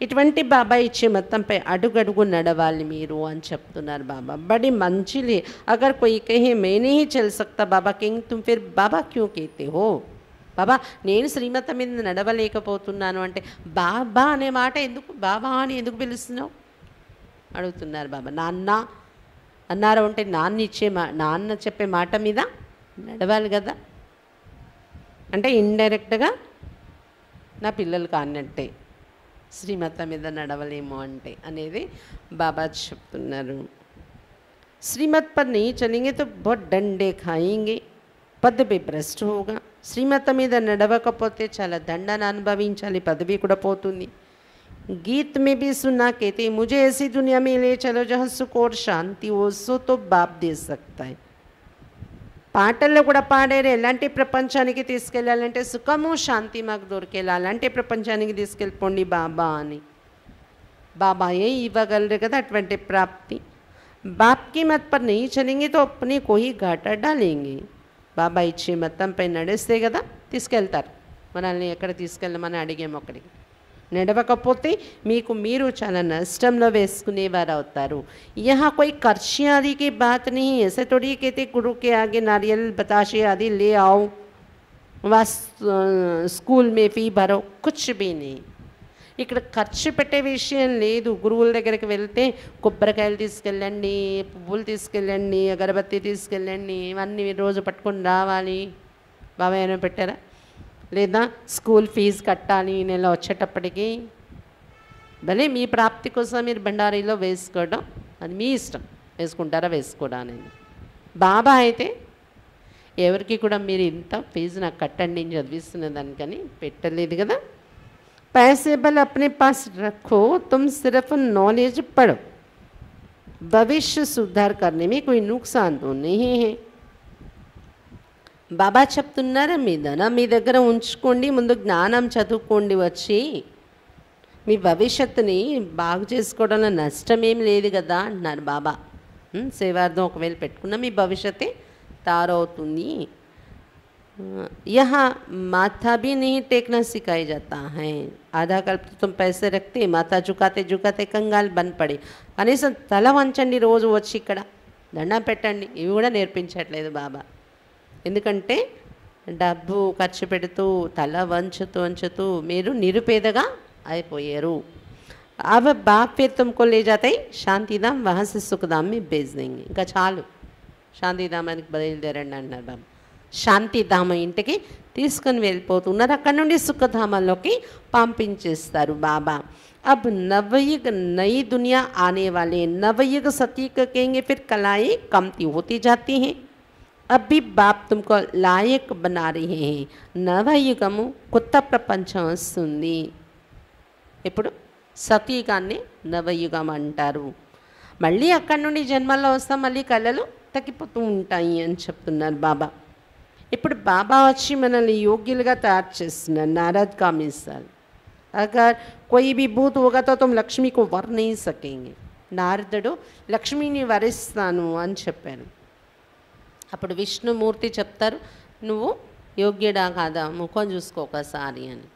ఇటువంటి బాబా ఇచ్చే మొత్తంపై అడుగడుగు నడవాలి మీరు అని చెప్తున్నారు బాబా. బడి మంచిలే అగర్ కోయి కహే మే నహీ చల్ సక్తా బాబా కింగ్ తుమ్ ఫిర్ బాబా క్యూ कहते हो. బాబా నేను శ్రీమతం మీద నడవలేకపోతున్నాను అంటే బాబా అనే మాట ఎందుకు, బాబా అని ఎందుకు పిలుస్తున్నావు అడుగుతున్నారు బాబా. నాన్న అన్నారు అంటే నాన్న చెప్పే మాట మీద నడవాలి కదా, అంటే ఇండైరెక్ట్గా నా పిల్లలు కానట్టే శ్రీమతం మీద నడవలేము అంటే అనేది బాబా చెప్తున్నారు. శ్రీమత్ పర్ नहीं चलेंगे तो बहुत डंडे खाएंगे, పదవి భ్రష్ట్ होगा. శ్రీమతం మీద నడవకపోతే చాలా దండన అనుభవించాలి, పదవి కూడా పోతుంది. गीत में भी सुना कहते मुझे ऐसी दुनिया में ले चलो जहाँ सुख और शांति हो, सो तो बाप दे सकता है. పాటల్లో కూడా పాడారు, ఎలాంటి ప్రపంచానికి తీసుకెళ్ళాలంటే సుఖము శాంతి మాకు దొరికేలా అలాంటి ప్రపంచానికి తీసుకెళ్ళిపోండి బాబా అని. బాబాయే ఇవ్వగలరు కదా అటువంటి ప్రాప్తి. బాప్కి మత్ పర్ नहीं चलेंगे तो अपने को ही घाटा डालेंगे. బాబా ఇచ్చే మతంపై నడిస్తే కదా తీసుకెళ్తారు, మనల్ని ఎక్కడ తీసుకెళ్ళమని అడిగాము అక్కడికి. నడవకపోతే మీకు మీరు చాలా నష్టంలో వేసుకునేవారు అవుతారు. यहाँ कोई कर्शी आदि की बात नहीं, ऐसे थोड़ी कहते गुरु के आगे नारियल बताशे आदि ले आओ, वह स्कूल में फी भरो, कुछ भी नहीं. ఇక్కడ ఖర్చు పెట్టే విషయం లేదు. గురువుల దగ్గరికి వెళ్తే కొబ్బరికాయలు తీసుకెళ్ళండి, పువ్వులు తీసుకెళ్ళండి, అగరబత్తి తీసుకెళ్ళండి, ఇవన్నీ రోజు పట్టుకొని రావాలి. బాబా ఏమైనా పెట్టారా? లేదా స్కూల్ ఫీజు కట్టాలి ఈ నెల వచ్చేటప్పటికి. భలే మీ ప్రాప్తి కోసం మీరు బండారీలో వేసుకోవడం అది మీ ఇష్టం, వేసుకుంటారా వేసుకోవడం అనేది. బాబా అయితే ఎవరికి కూడా మీరు ఇంత ఫీజు నాకు కట్టండి అని చదివిస్తున్న దానికని పెట్టలేదు కదా. पैसे बल अपने पास रखो, तुम सिर्फ नॉलेज पढ़ो, भविष्य सुधार करने में कोई नुकसान तो नहीं है. బాబా చెప్తున్నారా మీ ధనం మీ దగ్గర ఉంచుకోండి, ముందు జ్ఞానం చదువుకోండి, వచ్చి మీ భవిష్యత్తుని బాగు చేసుకోవడంలో నష్టమేం లేదు కదా అంటున్నారు బాబా. సేవార్థం ఒకవేళ పెట్టుకున్నా మీ భవిష్యత్తే తారవుతుంది. यहाँ माथा भी नहीं टेकना सिखाया जाता है. आधा कल्प तो तुम पैसे रखते माथा झुकाते झुकाते कंगाल बन पड़े. కనీసం తల వంచండి రోజు వచ్చి ఇక్కడ దండం పెట్టండి, ఇవి కూడా నేర్పించట్లేదు బాబా. ఎందుకంటే డబ్బు ఖర్చు పెడుతూ తల వంచుతూ మీరు నిరుపేదగా అయిపోయారు. अब बाप फिर तुमको ले जाते శాంతిధామ్ वहाँ से सुखधाम में भेज देंगे. ఇంకా చాలు, శాంతిధామానికి బయలుదేరండి అంటున్నారు బాబా. శాంతిధామ ఇంటికి తీసుకొని వెళ్ళిపోతున్నారు, అక్కడ నుండి సుఖధామంలోకి పంపించేస్తారు బాబా. अब नवयुग नई दुनिया आने वाले, नवयुग सतयुग कहेंगे, फिर कलाएँ कमती होती जाती हैं. अब भी बाप तुमको लायक बना रहे हैं. నవయుగము కొత్త ప్రపంచం వస్తుంది. ఇప్పుడు సతయుగాన్ని నవయుగం అంటారు. మళ్ళీ అక్కడి నుండి జన్మల్లో వస్తాం, మళ్ళీ కళలు తగ్గిపోతూ ఉంటాయి అని చెప్తున్నారు బాబా. ఇప్పుడు బాబా వచ్చి మనల్ని యోగ్యులుగా తయారు చేస్తున్నారు. నారద్ का मिसाल, अगर कोई भी भूत होगा तो तुम लक्ष्मी को वर नहीं सकेंगे. నారదుడు లక్ష్మిని వరిస్తాను అని చెప్పారు. అప్పుడు విష్ణుమూర్తి చెప్తారు, నువ్వు యోగ్యుడా కాదా, ముఖం చూసుకో ఒకసారి అని.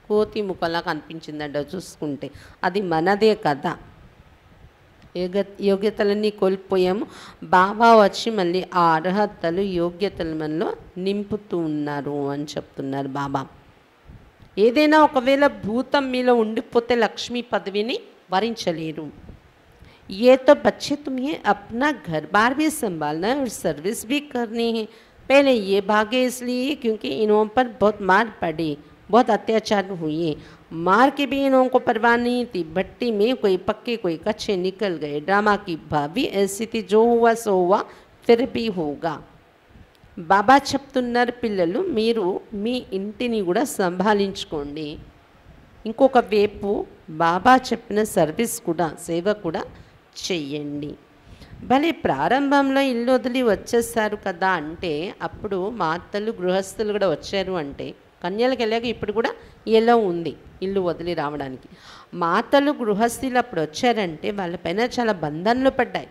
కోతి ముఖంలా కనిపించిందంట చూసుకుంటే, అది మనదే కదా. యోగ్యతలన్నీ కోల్పోయాము, బాబా వచ్చి మళ్ళీ ఆ అర్హతలు యోగ్యతలు మనలో నింపుతూ ఉన్నారు అని చెప్తున్నారు బాబా. ఏదైనా ఒకవేళ భూతం మీలో ఉండిపోతే లక్ష్మీ పదవిని వరించలేరు. ये तो बच्चे तुम्हें अपना घर बार भी संभालना है और सर्विस भी करनी है. पहले ये भागे इसलिए क्योंकि इन्हों पर बहुत मार पड़ी, बहुत अत्याचार हुए. मार के भी इन्हों को परवाह नहीं थी. भट्टी में कोई पक्के कोई कच्चे निकल गए. ड्रामा की भाभी ऐसी थी, जो हुआ सो हुआ, फिर भी होगा. బాబా చెప్తున్నారు, పిల్లలు మీరు మీ ఇంటిని కూడా సంభాలించుకోండి. ఇంకొక వైపు బాబా చెప్పిన సర్వీస్ కూడా, సేవ కూడా చెయ్యండి. భలే ప్రారంభంలో ఇల్లు వదిలి వచ్చేస్తారు కదా అంటే, అప్పుడు మాతలు గృహస్థులు కూడా వచ్చారు అంటే, కన్యలకు వెళ్ళాక ఇప్పుడు కూడా ఎలా ఉంది ఇల్లు వదిలి రావడానికి. మాతలు గృహస్థులు అప్పుడు వచ్చారంటే వాళ్ళపైన చాలా బంధనలు పడ్డాయి,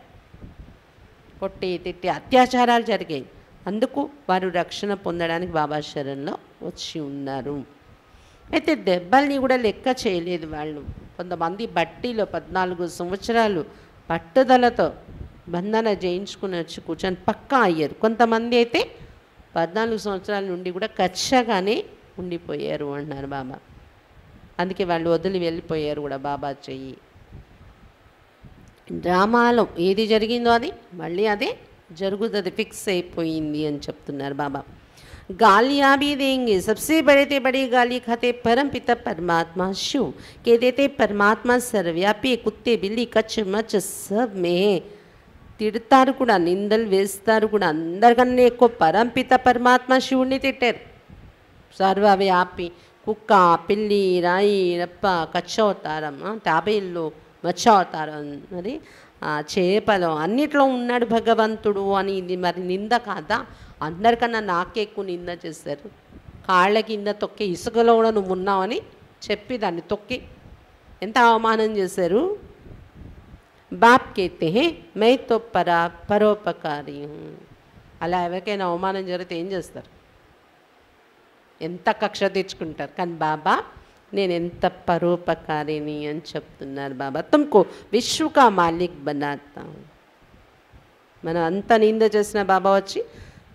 కొట్టి తిట్టి అత్యాచారాలు జరిగాయి. అందుకు వారు రక్షణ పొందడానికి బాబా శరణ్లో వచ్చి ఉన్నారు. అయితే దెబ్బల్ని కూడా లెక్క చేయలేదు వాళ్ళు. కొంతమంది బట్టీలో 14 సంవత్సరాలు పట్టుదలతో బంధన జయించుకుని వచ్చి కూర్చొని పక్కా అయ్యారు. కొంతమంది అయితే 14 సంవత్సరాల నుండి కూడా కచ్చగానే ఉండిపోయారు అన్నారు బాబా. అందుకే వాళ్ళు వదిలి వెళ్ళిపోయారు కూడా బాబా చెయ్యి. డ్రామాలో ఏది జరిగిందో అది మళ్ళీ అదే జరుగుతుంది, ఫిక్స్ అయిపోయింది అని చెప్తున్నారు బాబా. गालियाँ भी देंगे, सबसे बड़े ते बड़ी गाली खाते परम पिता परमात्मा शिव, के देते परमात्मा सर्वव्यापी, कुत्ते बिल्ली कच्छ मच्छ सब में. తిడతారు కూడా, నిందలు వేస్తారు కూడా. అందరికన్నా ఎక్కువ పరంపిత పరమాత్మ శివుడిని తిట్టారు. సర్వవ్యాపి, కుక్క పిల్లి రాయి రప్ప కచ్చ అవతారం, తాబేళ్ళు మచ్చ అవతారం, మరి చేపలు అన్నిట్లో ఉన్నాడు భగవంతుడు అని. ఇది మరి నింద కాదా? అందరికన్నా నాకే ఎక్కువ నింద చేశారు. కాళ్ళ కింద తొక్కి ఇసుకలో కూడా నువ్వు ఉన్నావని చెప్పి దాన్ని తొక్కి ఎంత అవమానం చేశారు. బాప్ కేతే హే మై తో పరోపకారి. అలా ఎవరికైనా అవమానం జరిగితే ఏం చేస్తారు? ఎంత కక్ష తెచ్చుకుంటారు. కానీ బాబా నేను ఎంత పరోపకారిని అని చెప్తున్నారు బాబా. తుమ్కో విశ్వ కా మాలిక్ బనాతా. మనం అంత నింద చేసిన బాబా వచ్చి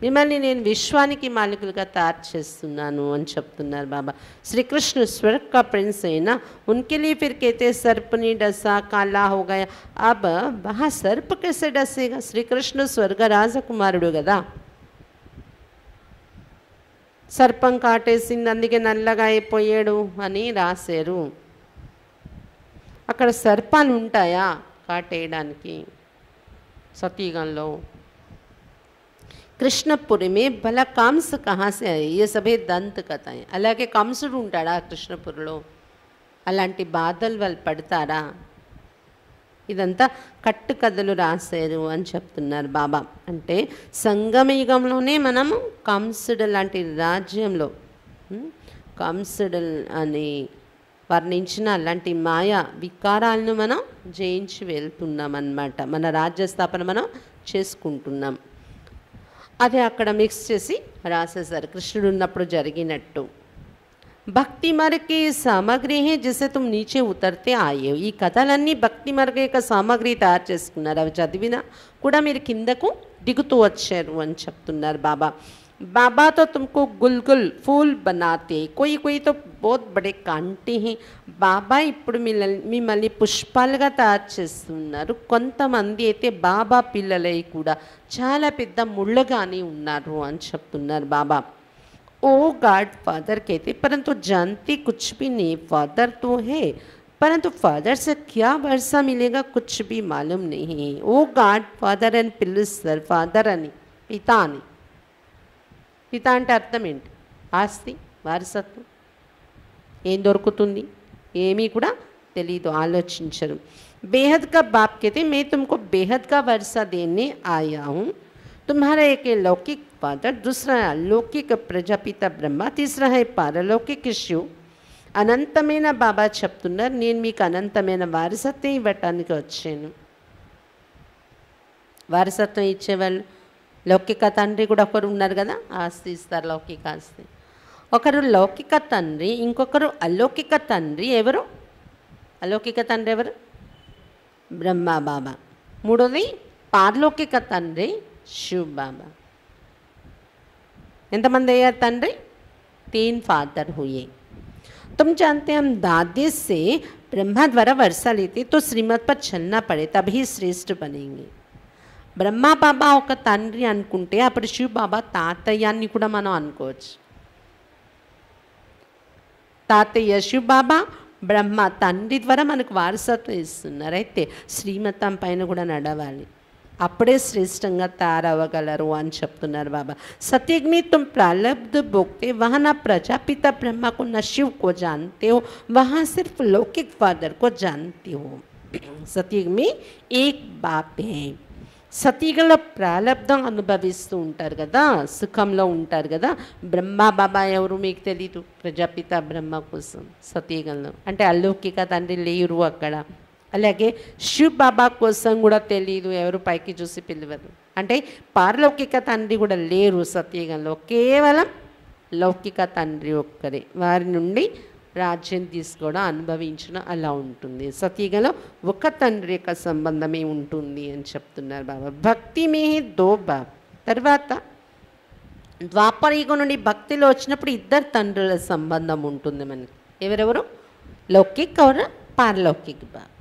మిమ్మల్ని నేను విశ్వానికి మాలికులుగా తయారు చేస్తున్నాను అని చెప్తున్నారు బాబా. శ్రీకృష్ణ स्वर्ग का प्रिंस है ना, उनके लिए फिर कहते सर्प नहीं डसा काला हो गया. अब वहाँ सर्प कैसे डसेगा? శ్రీకృష్ణ స్వర్గ రాజకుమారుడు కదా. సర్పం కాటేసింది అందుకే నల్లగా అయిపోయాడు అని రాశారు. అక్కడ సర్పాలు ఉంటాయా కాటేయడానికి? సతీగంలో కృష్ణపురి మే భలా కంస కహా సే ఆయే, ఏ సభే దంత కథాయి. అలాగే కంసుడు ఉంటాడా కృష్ణపురిలో? అలాంటి బాధలు వాళ్ళు పడతారా? ఇదంతా కట్టు కథలు రాశారు అని చెప్తున్నారు బాబా. అంటే సంగమయుగంలోనే మనము కంసుడు లాంటి రాజ్యంలో కంసుడు అని వర్ణించిన అలాంటి మాయా వికారాలను మనం జయించి వెళ్తున్నాం అన్నమాట. మన రాజ్యస్థాపన మనం చేసుకుంటున్నాం. అదే అక్కడ మిక్స్ చేసి రాసేసారు కృష్ణుడు ఉన్నప్పుడు జరిగినట్టు. భక్తి మార్గే సామగ్రి హే జిసే తుమ్ నీచే ఉతర్తే ఆయే. ఈ కథలన్నీ భక్తి మార్గ యొక్క సామగ్రి తయారు చేసుకున్నారు. అవి చదివినా కూడా మీరు కిందకు దిగుతూ వచ్చారు అని చెప్తున్నారు బాబా. बाबा तो तुमको गुलगुल फूल बनाते, कोई कोई तो बहुत बड़े कांटे हैं. బాబా ఇప్పుడు మిమ్మల్ని పుష్పాలుగా తయారు చేస్తున్నారు. కొంతమంది అయితే బాబా పిల్లలై కూడా చాలా పెద్ద ముళ్ళగానే ఉన్నారు అని చెప్తున్నారు బాబా. ओ गॉड फादर कहते, परंतु जानती कुछ भी नहीं. फादर तो है परंतु फादर से क्या वर्षा मिलेगा कुछ भी मालूम नहीं. ओ गॉड फादर అని పిలుస్తారు. ఫాదర్ అని, పిత అని. పిత అంటే అర్థం ఏంటి? ఆస్తి, వారసత్వం. ఏం దొరుకుతుంది? ఏమీ కూడా తెలీదు, ఆలోచించరు. बेहद का बाप कहते मैं तुमको बेहद का वर्षा देने आया हूँ. तुम्हारा एक लौकिक फादर, दूसरा अलौकिक प्रजापिता ब्रह्मा, तीसरा है पारलौकिक शिव. అనంతమైన బాబా చెప్తున్నారు నేను మీకు అనంతమైన వారసత్వం ఇవ్వటానికి వచ్చాను. వారసత్వం ఇచ్చేవాళ్ళు లౌకిక తండ్రి కూడా ఒకరు ఉన్నారు కదా, ఆస్తి ఇస్తారు, లౌకిక ఆస్తి. ఒకరు లౌకిక తండ్రి, ఇంకొకరు అలౌకిక తండ్రి. ఎవరు అలౌకిక తండ్రి? ఎవరు? బ్రహ్మ బాబా. మూడోది పారలౌకిక తండ్రి శివ్ బాబా. ఎంతమంది అయ్యారు తండ్రి? 3 फादर हुए. तुम जानते हम दादे से ब्रह्मा द्वारा वर्षा लेते तो श्रीमत पर चलना पड़े तभी श्रेष्ठ बनेंगे. బ్రహ్మ బాబా ఒక తండ్రి అనుకుంటే అప్పుడు శివ్ బాబా తాతయ్యాన్ని కూడా మనం అనుకోవచ్చు. తాతయ్య శివ్ బాబా, బ్రహ్మ తండ్రి ద్వారా మనకు వారసత్వం ఇస్తున్నారు. అయితే శ్రీమతం పైన కూడా నడవాలి, అప్పుడే శ్రేష్టంగా తయారవ్వగలరు అని చెప్తున్నారు బాబా. सतयुग में तुम प्रारब्ध भोगते, वहाँ ना प्रजापिता ब्रह्मा को न शिव को जानते हो, वहाँ सिर्फ लौकिक फादर को जानते हो. सतयुग में एक बाप है. సతీగంలో ప్రాలబ్ధం అనుభవిస్తూ ఉంటారు కదా, సుఖంలో ఉంటారు కదా. బ్రహ్మ బాబా ఎవరు మీకు తెలీదు, ప్రజాపిత బ్రహ్మ కోసం సతీగంలో. అంటే అలౌకిక తండ్రి లేరు అక్కడ. అలాగే శివ్ బాబా కోసం కూడా తెలియదు, ఎవరు పైకి చూసి పిలవరు. అంటే పారలౌకిక తండ్రి కూడా లేరు సతీగంలో, కేవలం లౌకిక తండ్రి ఒక్కరే. వారి నుండి రాజ్యం తీసుకోవడం, అనుభవించడం అలా ఉంటుంది. సతీగంలో ఒక తండ్రి యొక్క సంబంధమే ఉంటుంది అని చెప్తున్నారు బాబా. భక్తి మే దో బాబ్. తర్వాత ద్వాపర యుగం నుండి భక్తిలో వచ్చినప్పుడు 2 తండ్రుల సంబంధం ఉంటుంది మనకి. ఎవరెవరు? లౌకిక్ और పారలౌకిక్ బాబ్.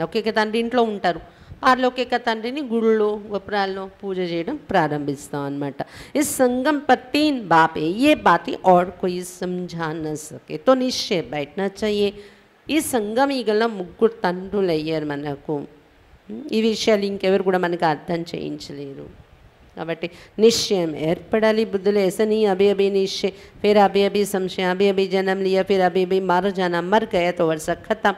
లౌకిక తండ్రి ఇంట్లో ఉంటారు, పారలౌకిక తండ్రిని గుళ్ళో గోపురాల్లో పూజ చేయడం ప్రారంభిస్తాం అన్నమాట. ఈ సంగం पर 3 बाप है, ये बातें और कोई समझा न सके तो निश्चय बैठना चाहिए. ఈ సంగం ఈగల్లో 3 తండ్రులు అయ్యారు మనకు. ఈ విషయాలు ఇంకెవరు కూడా మనకు అర్థం చేయించలేరు. కాబట్టి నిశ్చయం ఏర్పడాలి బుద్ధులు. ऐसा नहीं अभी अभी निश्चय, फिर अभी अभी संशय, अभी अभी जन्म लिया, फिर अभी अभी मर जाना, मर गया तो वर्षा खत्म.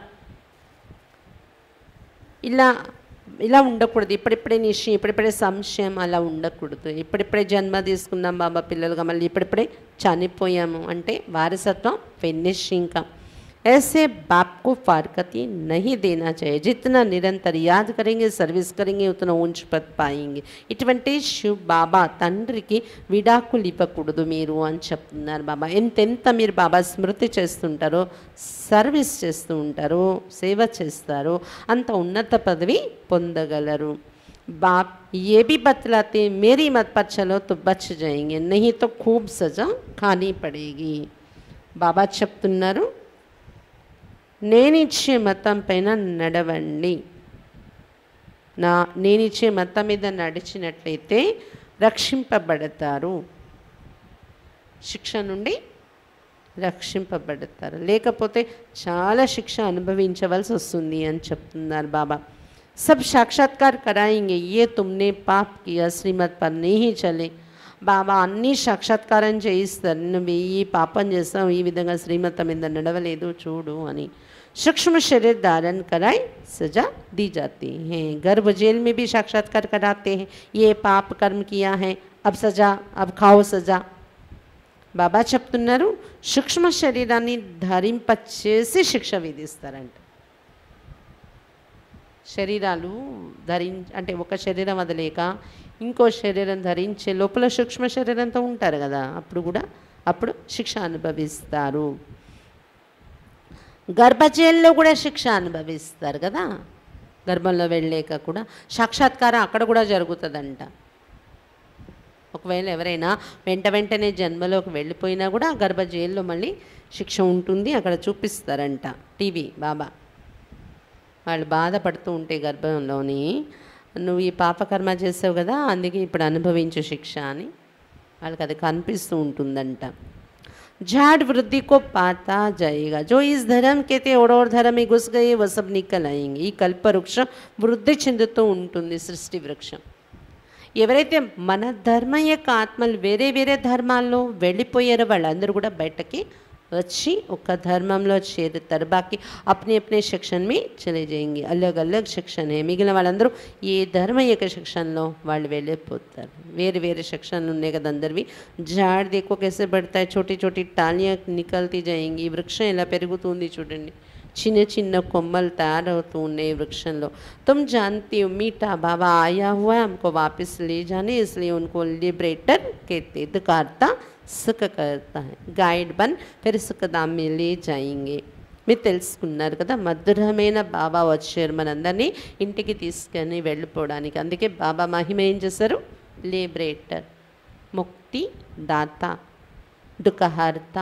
ఇలా ఉండకూడదు. ఇప్పుడిప్పుడే నిశ్చయం, ఇప్పుడిప్పుడే సంశయం అలా ఉండకూడదు. ఇప్పుడిప్పుడే జన్మ తీసుకున్నాం బాబా పిల్లలుగా, మళ్ళీ ఇప్పుడిప్పుడే చనిపోయాము అంటే వారసత్వం ఫినిష్. ఇంకా ऐसे बाप को फारकती नहीं देना चाहिए. जितना निरंतर याद करेंगे, सर्विस करेंगे, उतना ऊंच पद पाएंगे. ఇటువంటి శివ్ బాబా తండ్రికి విడాకులు ఇవ్వకూడదు మీరు అని చెప్తున్నారు బాబా. ఎంతెంత మీరు బాబా స్మృతి చేస్తుంటారో, సర్వీస్ చేస్తూ ఉంటారో, సేవ చేస్తారో అంత ఉన్నత పదవి పొందగలరు. बाप ये भी बतलाते मेरी मत पर चलो तो बच जाएंगे, नहीं तो खूब सजा खानी पड़ेगी. బాబా చెప్తున్నారు నేనిచ్చే మతం పైన నడవండి. నేనిచ్చే మతం మీద నడిచినట్లయితే రక్షింపబడతారు. శిక్ష నుండి రక్షింపబడతారు, లేకపోతే చాలా శిక్ష అనుభవించవలసి వస్తుంది అని చెప్తున్నారు బాబా. सब साक्षात्कार कराएंगे, ये तुमने पाप किया श्रीमत पर नहीं चले. బాబా అన్నీ సాక్షాత్కారం చేయిస్తారు, నువ్వు ఈ పాపం చేస్తావు, ఈ విధంగా శ్రీమతం మీద నడవలేదు చూడు అని. सूक्ष्म शरीर धारण कराए सजा दी जाती है. गर्भ जेल में भी साक्षात्कार कराते हैं, ये पाप कर्म किया है, अब सजा, अब खाओ सजा. బాబా చెప్తున్నారు సూక్ష్మ శరీరాన్ని ధరింపచేసి శిక్ష విధిస్తారంట. శరీరాలు అంటే ఒక శరీరం వదిలేక ఇంకో శరీరం ధరించే లోపల సూక్ష్మ శరీరంతో ఉంటారు కదా, అప్పుడు శిక్ష అనుభవిస్తారు. గర్భజైల్లో కూడా శిక్ష అనుభవిస్తారు కదా, గర్భంలో వెళ్ళలేక కూడా సాక్షాత్కారం అక్కడ కూడా జరుగుతుందంట. ఒకవేళ ఎవరైనా వెంటనే జన్మలోకి వెళ్ళిపోయినా కూడా గర్భజైల్లో మళ్ళీ శిక్ష ఉంటుంది, అక్కడ చూపిస్తారంట టీవీ బాబా. వాళ్ళు బాధపడుతూ ఉంటే గర్భంలోని, నువ్వు ఈ పాపకర్మ చేసావు కదా అందుకే ఇప్పుడు అనుభవించు శిక్ష అని వాళ్ళకి అది కనిపిస్తూ ఉంటుందంట. झाड़ वृद्धि को पाता जाएगा, जो इस धर्म के थे और धर्म में घुस गए वो सब निकल आएंगे. ఈ కల్పవృక్షం వృద్ధి చెందుతూ ఉంటుంది, సృష్టి వృక్షం. ఎవరైతే మన ధర్మం యొక్క ఆత్మలు వేరే వేరే ధర్మాల్లో వెళ్ళిపోయారో వాళ్ళందరూ కూడా బయటకి వచ్చి ఒక ధర్మంలో చేరుతారు. బాకీ अपने अपने सेक्शन में चले जाएंगे, अलग अलग सेक्शन है. మిగిలిన వాళ్ళందరూ ఏ ధర్మ యొక్క సెక్షన్లో వాళ్ళు వెళ్ళిపోతారు. వేరే వేరే సెక్షన్లు ఉన్నాయి కదా అందరివి. झाड़ देखो कैसे बढ़ता है, छोटी छोटी टालियाँ निकलती जाएंगी. వృక్షం ఎలా పెరుగుతుంది చూడండి, చిన్న చిన్న కొమ్మలు తయారవుతూ ఉన్నాయి వృక్షంలో. तुम जानती हो मीठा बाबा आया हुआ है हमको वापस ले जाने, इसलिए उनको लिबरेटर कहते. दुकारता सुख करता है, गाइड बन फिर सुखधाम में ले जाएंगे. మీరు తెలుసుకున్నారు కదా, మధురమైన బాబా వచ్చారు మనందరినీ ఇంటికి తీసుకొని వెళ్ళిపోవడానికి. అందుకే బాబా మహిమ ఏం చేశారు, లిబరేటర్, ముక్తి దాత, దుఃఖహర్త,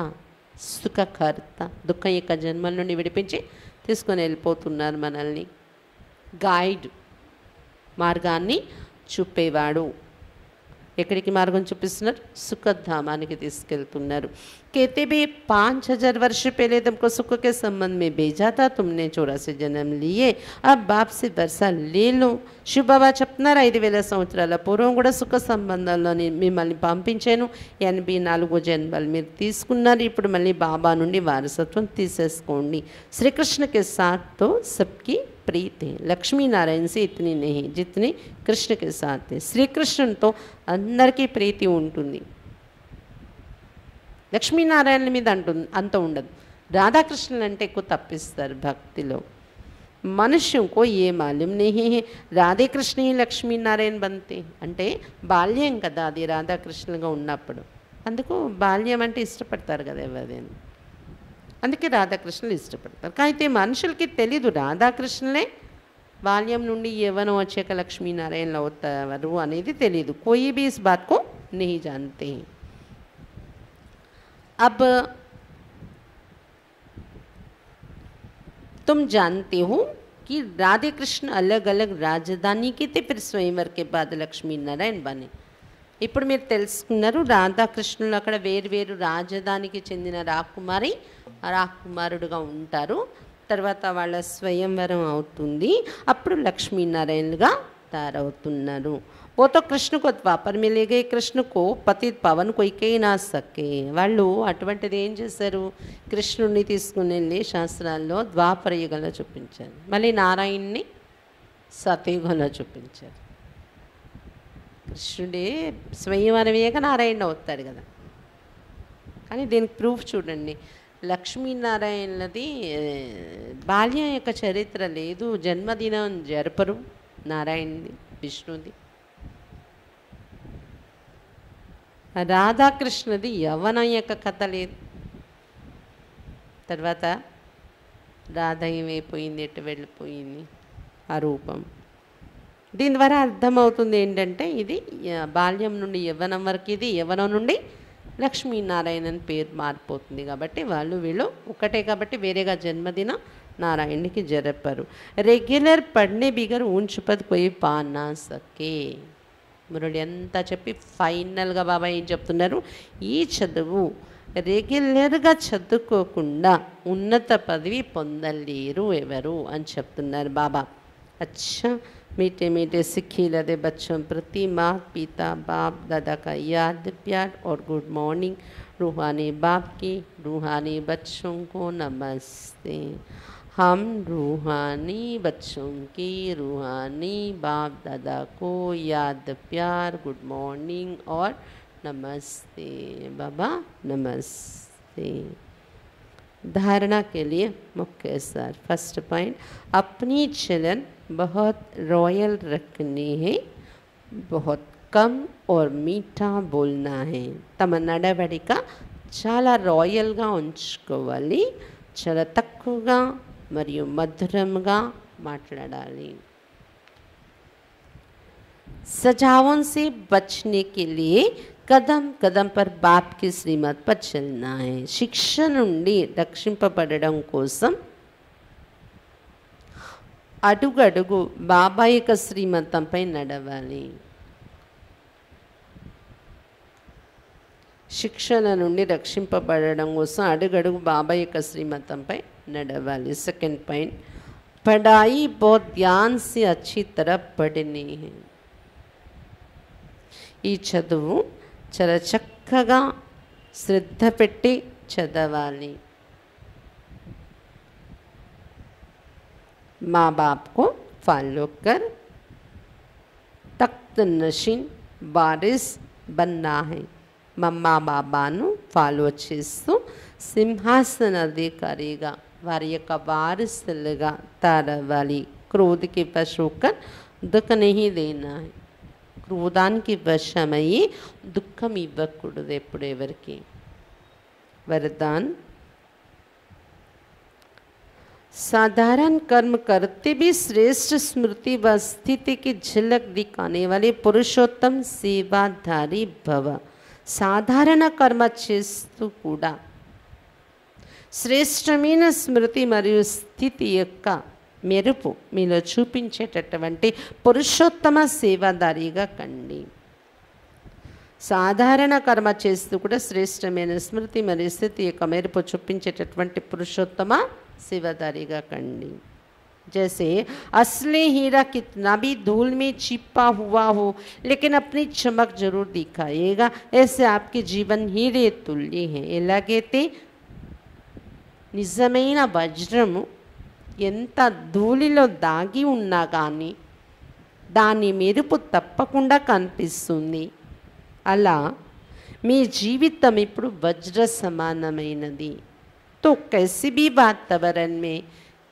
సుఖకర్త. దుఃఖం యొక్క జన్మల నుండి విడిపించి తీసుకొని వెళ్ళిపోతున్నారు మనల్ని. గైడ్, మార్గాన్ని చూపేవాడు. ఎక్కడికి మార్గం చూపిస్తున్నారు, సుఖధామానికి తీసుకెళ్తున్నారు. कहते भी 5000 वर्ष पहले तुमको सुख के संबंध में भेजा था, तुमने 84 जन्म लिए, अब बाप से वर्षा ले लो. శివ బాబా చెప్తున్నారు 5000 సంవత్సరాల పూర్వం కూడా సుఖ సంబంధాల్లో మిమ్మల్ని పంపించాను, 84 జన్మలు మీరు తీసుకున్నారు, ఇప్పుడు మళ్ళీ బాబా నుండి వారసత్వం తీసేసుకోండి. శ్రీకృష్ణ के साथ तो सबकी प्रीत है, लक्ष्मी नारायण से इतनी नहीं जितनी कृष्ण के साथ है. శ్రీకృష్ణునితో అందరికీ ప్రీతి ఉంటుంది, లక్ష్మీనారాయణ మీద అంత ఉండదు. రాధాకృష్ణులు అంటే ఎక్కువ తప్పిస్తారు భక్తిలో. మనుష్యం కో ఏ మాలూం नहीं है రాధే కృష్ణ ही లక్ష్మీ నారాయణ బంతే. అంటే బాల్యం కదా అది రాధాకృష్ణులుగా ఉన్నప్పుడు, అందుకు బాల్యం అంటే ఇష్టపడతారు కదా ఎవరైనా, అందుకే రాధాకృష్ణులు ఇష్టపడతారు. అయితే మనుషులకి తెలీదు రాధాకృష్ణులే బాల్యం నుండి యవ్వనం వచ్చాక లక్ష్మీనారాయణలు అవుతారు అనేది తెలీదు. कोई भी इस बात को नहीं जानते. अब तुम जानते हो कि राधे कृष्ण अलग अलग राजधानी के थे, फिर स्वयंवर के बाद लक्ष्मी नारायण बने. ఇప్పుడు మీరు తెలుసుకున్నారు రాధాకృష్ణులు అక్కడ వేరు రాజధానికి చెందిన రాకుమారుడుగా ఉంటారు. తర్వాత వాళ్ళ స్వయంవరం అవుతుంది, అప్పుడు లక్ష్మీనారాయణులుగా తయారవుతున్నారు. वो तो कृष्ण को द्वापर में ले गए, कृष्ण को पतित पावन कोई कही ना सके. వాళ్ళు అటువంటిది ఏం చేశారు, కృష్ణుడిని తీసుకుని వెళ్ళి శాస్త్రాల్లో ద్వాపర యుగంలో చూపించారు, మళ్ళీ నారాయణ్ణి సతయుగంలో చూపించారు. కృష్ణుడే స్వయంవరం అయ్యాక నారాయణ అవుతాడు కదా. కానీ దీనికి ప్రూఫ్ చూడండి, లక్ష్మీనారాయణది బాల్యం యొక్క చరిత్ర లేదు, జన్మదినం జరపరు నారాయణది విష్ణుది. రాధాకృష్ణది యవ్వనం యొక్క కథ లేదు. తర్వాత రాధ ఏమైపోయింది, ఎటు వెళ్ళిపోయింది ఆ రూపం. దీని ద్వారా అర్థమవుతుంది ఏంటంటే ఇది బాల్యం నుండి యవ్వనం వరకు, ఇది యవ్వనం నుండి లక్ష్మీనారాయణ అని పేరు మారిపోతుంది. కాబట్టి వీళ్ళు ఒకటే కాబట్టి వేరేగా జన్మదిన నారాయణకి జరపరు. రెగ్యులర్ పढ़ने बिगर ऊंच पद कोई पा ना सके. మురళి అంతా చెప్పి ఫైనల్గా బాబా ఏం చెప్తున్నారు, ఈ చదువు రెగ్యులర్గా చదువుకోకుండా ఉన్నత పదవి పొందలేరు ఎవరు అని చెప్తున్నారు బాబా. अच्छा मीठे मीठे सिक्खी लदे बच्चों प्रति माँ पिता बाप दादा का याद प्यार और गुड मॉर्निंग. रूहानी बाप की रूहानी बच्चों को नमस्ते. हम रूहानी बच्चों की रूहानी बाप दादा को याद प्यार गुड मॉर्निंग और नमस्ते. बाबा नमस्ते. धारणा के लिए मुख्य सार. फर्स्ट पॉइंट, अपनी चलन बहुत रॉयल रखनी है, बहुत कम और मीठा बोलना है. తమ నడవడిక చాలా రాయల్గా ఉంచుకోవాలి, చాలా తక్కువగా మరియు మధురంగా మాట్లాడాలి. सजाओं से बचने के लिए కదం కదం పర్ బాప్ కి శ్రీమత్ పర్ చల్నా హై. శిక్ష నుండి రక్షింపబడడం కోసం అడుగడుగు బాబా యొక్క శ్రీమతంపై నడవాలి. శిక్షణ నుండి రక్షింపబడడం కోసం అడుగడుగు బాబా యొక్క శ్రీమతంపై నడవాలి. సెకండ్ పాయింట్, పढ़ाई बहुत ध्यान से अच्छी तरह पढ़नी है. ఈ చదువు చాలా చక్కగా శ్రద్ధ పెట్టి చదవాలి. माँ बाप को फॉलो कर तख्त नशीन वारिस बनना है. మమ్మా బాబాను ఫాలో చేస్తూ సింహాసనాధికారిగా వారి యొక్క వారసులుగా తారవాలి. క్రోధ్ కి వశ్ హోకర్ దుఃఖ నహీ దేనా హై. క్రోధానికి వశమయ్యి దుఃఖం ఇవ్వకూడదు ఎప్పుడు ఎవరికి. वरदान, साधारण कर्म करते भी श्रेष्ठ स्मृति व स्थिति की झलक दिखाने वाले पुरुषोत्तम सेवाधारी भव. సాధారణ కర్మ చేస్తూ కూడా శ్రేష్టమైన స్మృతి మరియు స్థితి యొక్క మెరుపు మీలో చూపించేటటువంటి పురుషోత్తమ సేవాదారిగా కండి. సాధారణ కర్మ చేస్తూ కూడా శ్రేష్టమైన స్మృతి మరియు స్థితి యొక్క మెరుపు చూపించేటటువంటి పురుషోత్తమ సేవాదారిగా కండి. जैसे असली हीरा कितना भी धूल में छिपा हुआ हो लेकिन अपनी चमक जरूर दिखाएगा, ऐसे आपके जीवन हीरे तुल्य है. ఎలాగైతే నిజమైన వజ్రము ఎంత ధూళిలో దాగి ఉన్నా కానీ దాని మెరుపు తప్పకుండా కనిపిస్తుంది, అలా మీ జీవితం ఇప్పుడు వజ్ర సమానమైనది. तो कैसी भी वातावरण में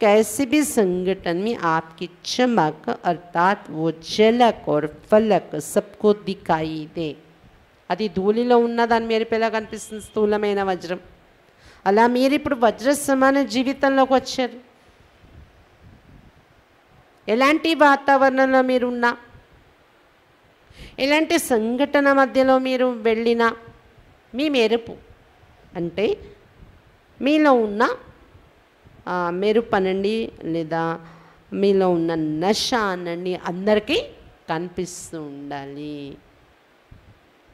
कैसे भी संगठन में आपकी चमक अर्थात वो झलक और फलक सबको दिखाई दे. అది ధూళిలో ఉన్న దాని మెరుపు ఎలా కనిపిస్తుంది, స్థూలమైన వజ్రం. అలా మీరు ఇప్పుడు వజ్ర సమాన జీవితంలోకి వచ్చారు. ఎలాంటి వాతావరణంలో మీరు ఉన్నా, ఎలాంటి సంఘటన మధ్యలో మీరు వెళ్ళినా మీ మెరుపు అంటే మీలో ఉన్న మెరుపు అనండి లేదా మీలో ఉన్న నష అనండి అందరికీ కనిపిస్తూ ఉండాలి.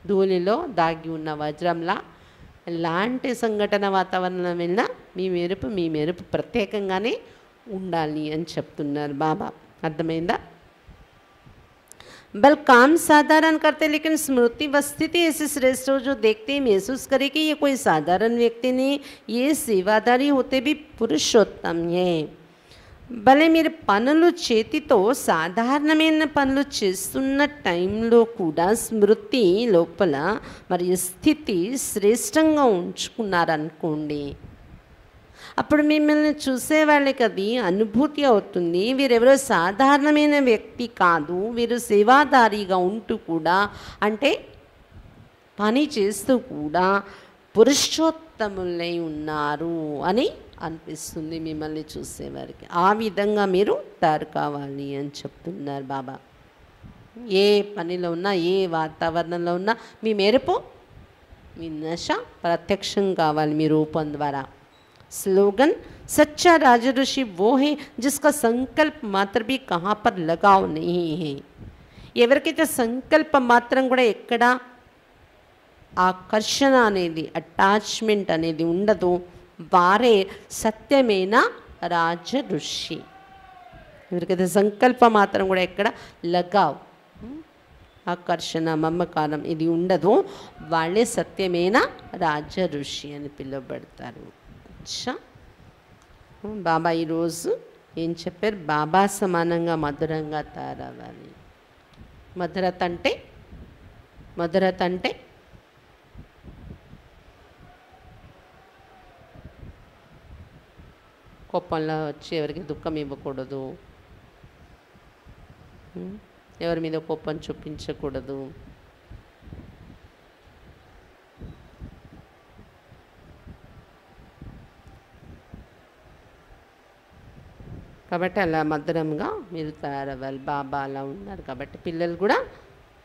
ధూళిలో దాగి ఉన్న వజ్రంలా ఎలాంటి సంఘటన వాతావరణంలో వెళ్ళినా మీ మెరుపు ప్రత్యేకంగానే ఉండాలి అని చెప్తున్నారు బాబా. అర్థమైందా? बल काम साधारण करते लेकिन स्मृति व स्थिति ऐसे श्रेष्ठ हो जो देखते ही महसूस करे कि ये कोई साधारण व्यक्ति नहीं, ये सेवादारी होते भी पुरुषोत्तम है. భలే మీరు పనులు చేతితో సాధారణమైన పనులు చేస్తున్న టైంలో కూడా స్మృతి లోపల మరియు స్థితి శ్రేష్టంగా ఉంచుకున్నారనుకోండి, అప్పుడు మిమ్మల్ని చూసే వాళ్ళకి అది అనుభూతి అవుతుంది. వీరెవరో సాధారణమైన వ్యక్తి కాదు, వీరు సేవాదారిగా ఉంటూ కూడా అంటే పని చేస్తూ కూడా పురుషోత్తములై ఉన్నారు అని అనిపిస్తుంది మిమ్మల్ని చూసేవారికి. ఆ విధంగా మీరు తయారు కావాలి అని చెప్తున్నారు బాబా. ఏ పనిలో ఉన్నా ఏ వాతావరణంలో ఉన్నా మీ మెరుపు మీ నశ ప్రత్యక్షం కావాలి మీ రూపం ద్వారా. स्लोगन, सच्चा राजऋषि वो है जिसका संकल्प मात्र भी कहाँ पर लगाव नहीं है. ఎవరికైతే సంకల్పం మాత్రం కూడా ఎక్కడ ఆకర్షణ అనేది, అటాచ్మెంట్ అనేది ఉండదో వారే సత్యమైన రాజ ఋషి. ఎవరికైతే సంకల్పం మాత్రం కూడా ఎక్కడ లగావ్, ఆకర్షణ, మమకారం ఇది ఉండదో వాళ్ళే సత్యమైన రాజ ఋషి అని పిలువబడతారు. అచ్చా, బాబా ఈరోజు ఏం చెప్పారు? బాబా సమానంగా మధురంగా తయారవ్వాలి. మధురత అంటే కోపంలో వచ్చి ఎవరికి దుఃఖం ఇవ్వకూడదు, ఎవరి మీద కోపం చూపించకూడదు. కాబట్టి అలా మధురంగా మీరు తయారవ్వాలి. బాబా అలా ఉన్నారు కాబట్టి పిల్లలు కూడా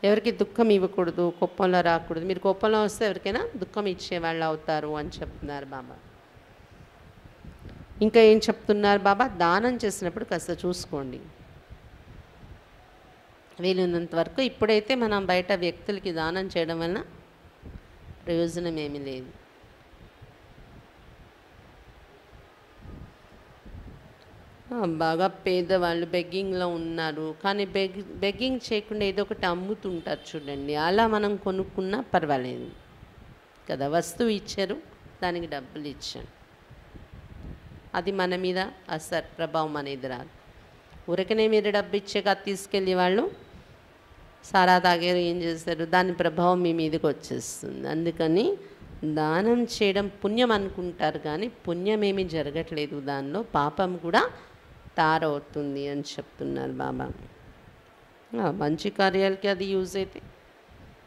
ఎవరికి దుఃఖం ఇవ్వకూడదు, కోపంలో రాకూడదు. మీరు కోపంలో వస్తే ఎవరికైనా దుఃఖం ఇచ్చేవాళ్ళు అవుతారు అని చెప్తున్నారు బాబా. ఇంకా ఏం చెప్తున్నారు బాబా? దానం చేసినప్పుడు కాస్త చూసుకోండి. వీలున్నంత వరకు ఇప్పుడైతే మనం బయట వ్యక్తులకి దానం చేయడం వలన ప్రయోజనం ఏమీ లేదు. బాగా పేదవాళ్ళు బెగ్గింగ్లో ఉన్నారు, కానీ బెగ్గింగ్ చేయకుండా ఏదో ఒకటి అమ్ముతుంటారు చూడండి, అలా మనం కొనుక్కున్నా పర్వాలేదు కదా. వస్తువు ఇచ్చారు, దానికి డబ్బులు ఇచ్చాను, అది మన మీద అసలు ప్రభావం అనేది రాదు. ఊరికనే మీరు డబ్బు ఇచ్చాక తీసుకెళ్ళి వాళ్ళు సారా తాగారు, ఏం చేస్తారు, దాని ప్రభావం మీ మీదకి వచ్చేస్తుంది. అందుకని దానం చేయడం పుణ్యం అనుకుంటారు, కానీ పుణ్యం ఏమీ జరగట్లేదు, దానిలో పాపం కూడా తారవుతుంది అని చెప్తున్నారు బాబా. మంచి కార్యాలకి అది యూజ్ అయితే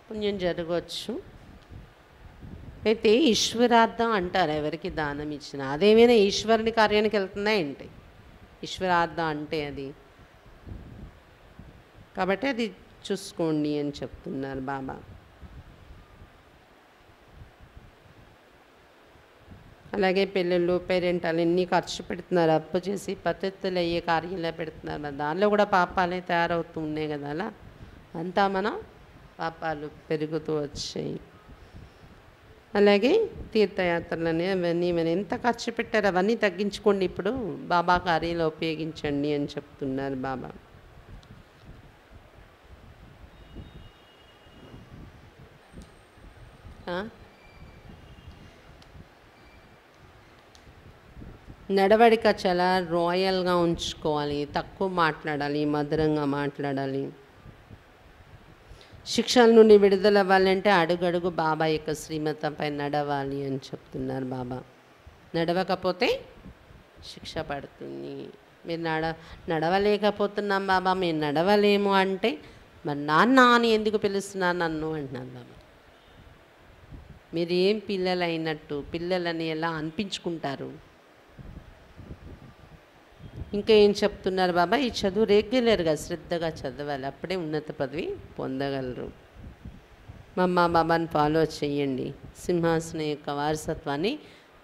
పుణ్యం జరగవచ్చు. అయితే ఈశ్వరార్థం అంటారు ఎవరికి దానం ఇచ్చినా, అదేమైనా ఈశ్వరుని కార్యానికి వెళ్తుందా ఏంటి? ఈశ్వరార్థం అంటే అది, కాబట్టి అది చూసుకోండి అని చెప్తున్నారు బాబా. అలాగే పిల్లలు పేరెంటాలు ఎన్ని ఖర్చు పెడుతున్నారు, అప్పు చేసి పద్ధతులు అయ్యే కార్యంలో పెడుతున్నారు, మరి దానిలో కూడా పాపాలే తయారవుతూ ఉన్నాయి కదా. అలా అంతా మనం పాపాలు పెరుగుతూ వచ్చాయి. అలాగే తీర్థయాత్రలని అవన్నీ మనం ఎంత ఖర్చు పెట్టారు అవన్నీ తగ్గించుకోండి, ఇప్పుడు బాబా కార్యంలో ఉపయోగించండి అని చెప్తున్నారు బాబా. నడవడిక చాలా రాయల్గా ఉంచుకోవాలి, తక్కువ మాట్లాడాలి, మధురంగా మాట్లాడాలి. శిక్షల నుండి విడుదల అవ్వాలంటే అడుగడుగు బాబా యొక్క శ్రీమతంపై నడవాలి అని చెప్తున్నారు బాబా. నడవకపోతే శిక్ష పడుతుంది. మీరు నడవలేకపోతున్నాం బాబా, మేము నడవలేము అంటే మరి నాన్న అని ఎందుకు పిలుస్తున్నారు నన్ను అంటున్నారు బాబా. మీరు ఏం పిల్లలు అయినట్టు, పిల్లలని ఎలా అనిపించుకుంటారు? ఇంకా ఏం చెప్తున్నారు బాబా? ఈ చదువు రెగ్యులర్గా శ్రద్ధగా చదవాలి, అప్పుడే ఉన్నత పదవి పొందగలరు. మమ్మ బాబాని ఫాలో చేయండి, సింహాసనం యొక్క వారసత్వాన్ని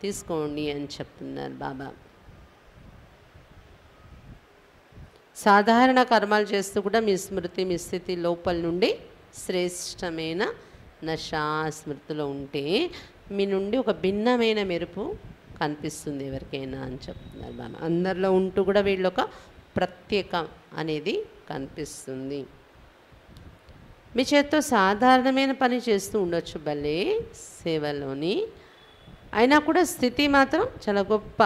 తీసుకోండి అని చెప్తున్నారు బాబా. సాధారణ కర్మాలు చేస్తూ కూడా మీ స్మృతి, మీ స్థితి లోపల నుండి శ్రేష్టమైన నశా స్మృతిలో ఉంటే మీ నుండి ఒక భిన్నమైన మెరుపు కనిపిస్తుంది ఎవరికైనా అని చెప్తున్నారు బాబా. అందరిలో ఉంటూ కూడా వీళ్ళొక ప్రత్యేకం అనేది కనిపిస్తుంది. మీ చేత్తో సాధారణమైన పని చేస్తూ ఉండొచ్చు భలే సేవలోని, అయినా కూడా స్థితి మాత్రం చాలా గొప్ప.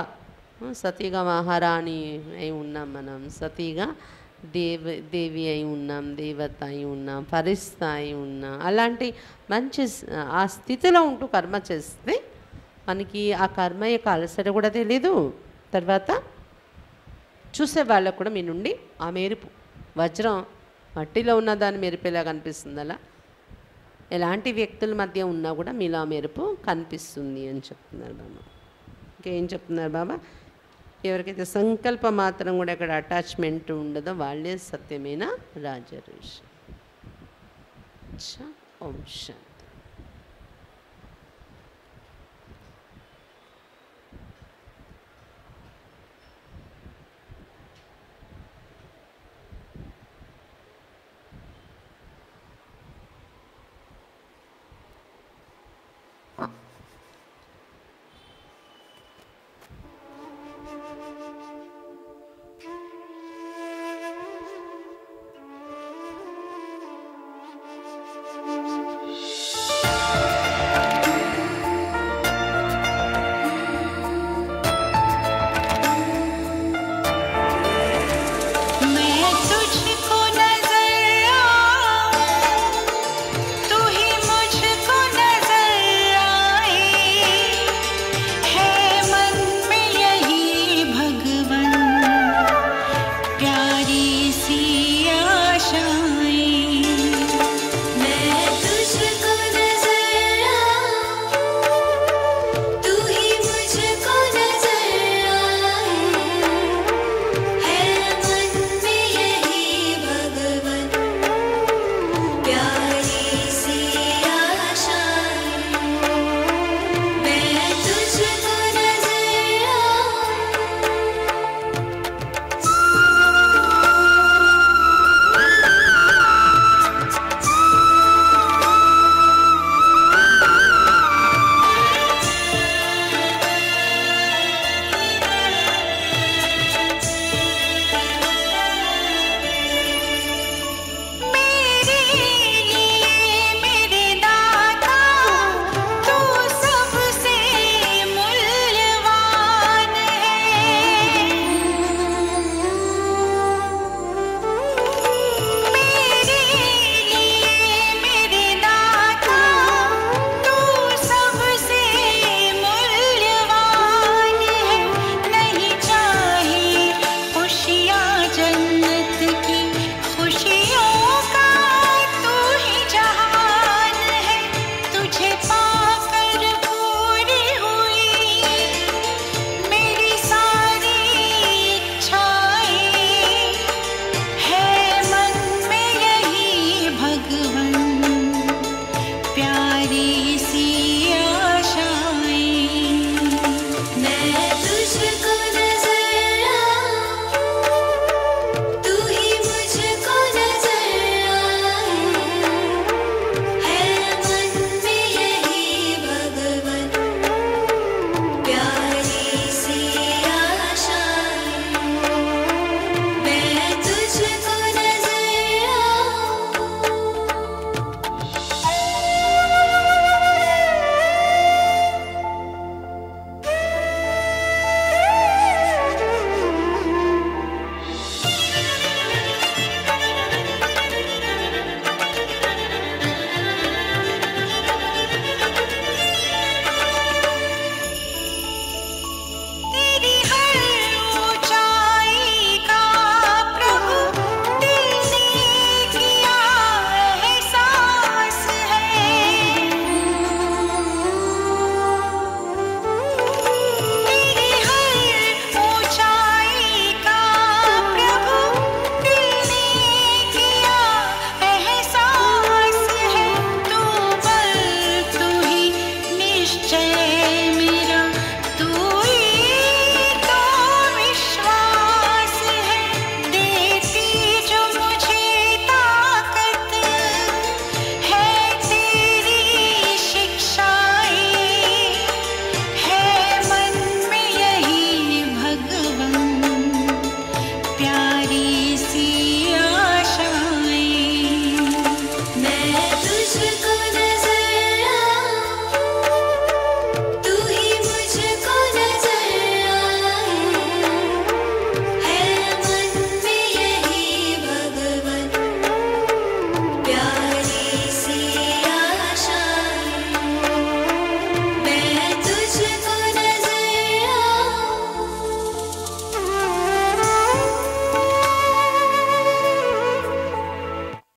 సతీగా మహారాణి అయి ఉన్నాం మనం, సతీగా దేవి అయి ఉన్నాం, దేవత అయి ఉన్నాం, ఫరిస్త అయి ఉన్నాం. అలాంటి మంచి ఆ స్థితిలో ఉంటూ కర్మ చేస్తే మనకి ఆ కర్మ యొక్క అలసట కూడా తెలీదు. తర్వాత చూసే వాళ్ళకు కూడా మీ నుండి ఆ మెరుపు, వజ్రం మట్టిలో ఉన్న దాని మెరుపేలా కనిపిస్తుంది, అలా ఎలాంటి వ్యక్తుల మధ్య ఉన్నా కూడా మీలో ఆ మెరుపు కనిపిస్తుంది అని చెప్తున్నారు బాబా. ఇంకేం చెప్తున్నారు బాబా? ఎవరికైతే సంకల్పం మాత్రం కూడా అక్కడ అటాచ్మెంట్ ఉండదో వాళ్ళే సత్యమైన రాజ ఋషి. ఓం శాంతి.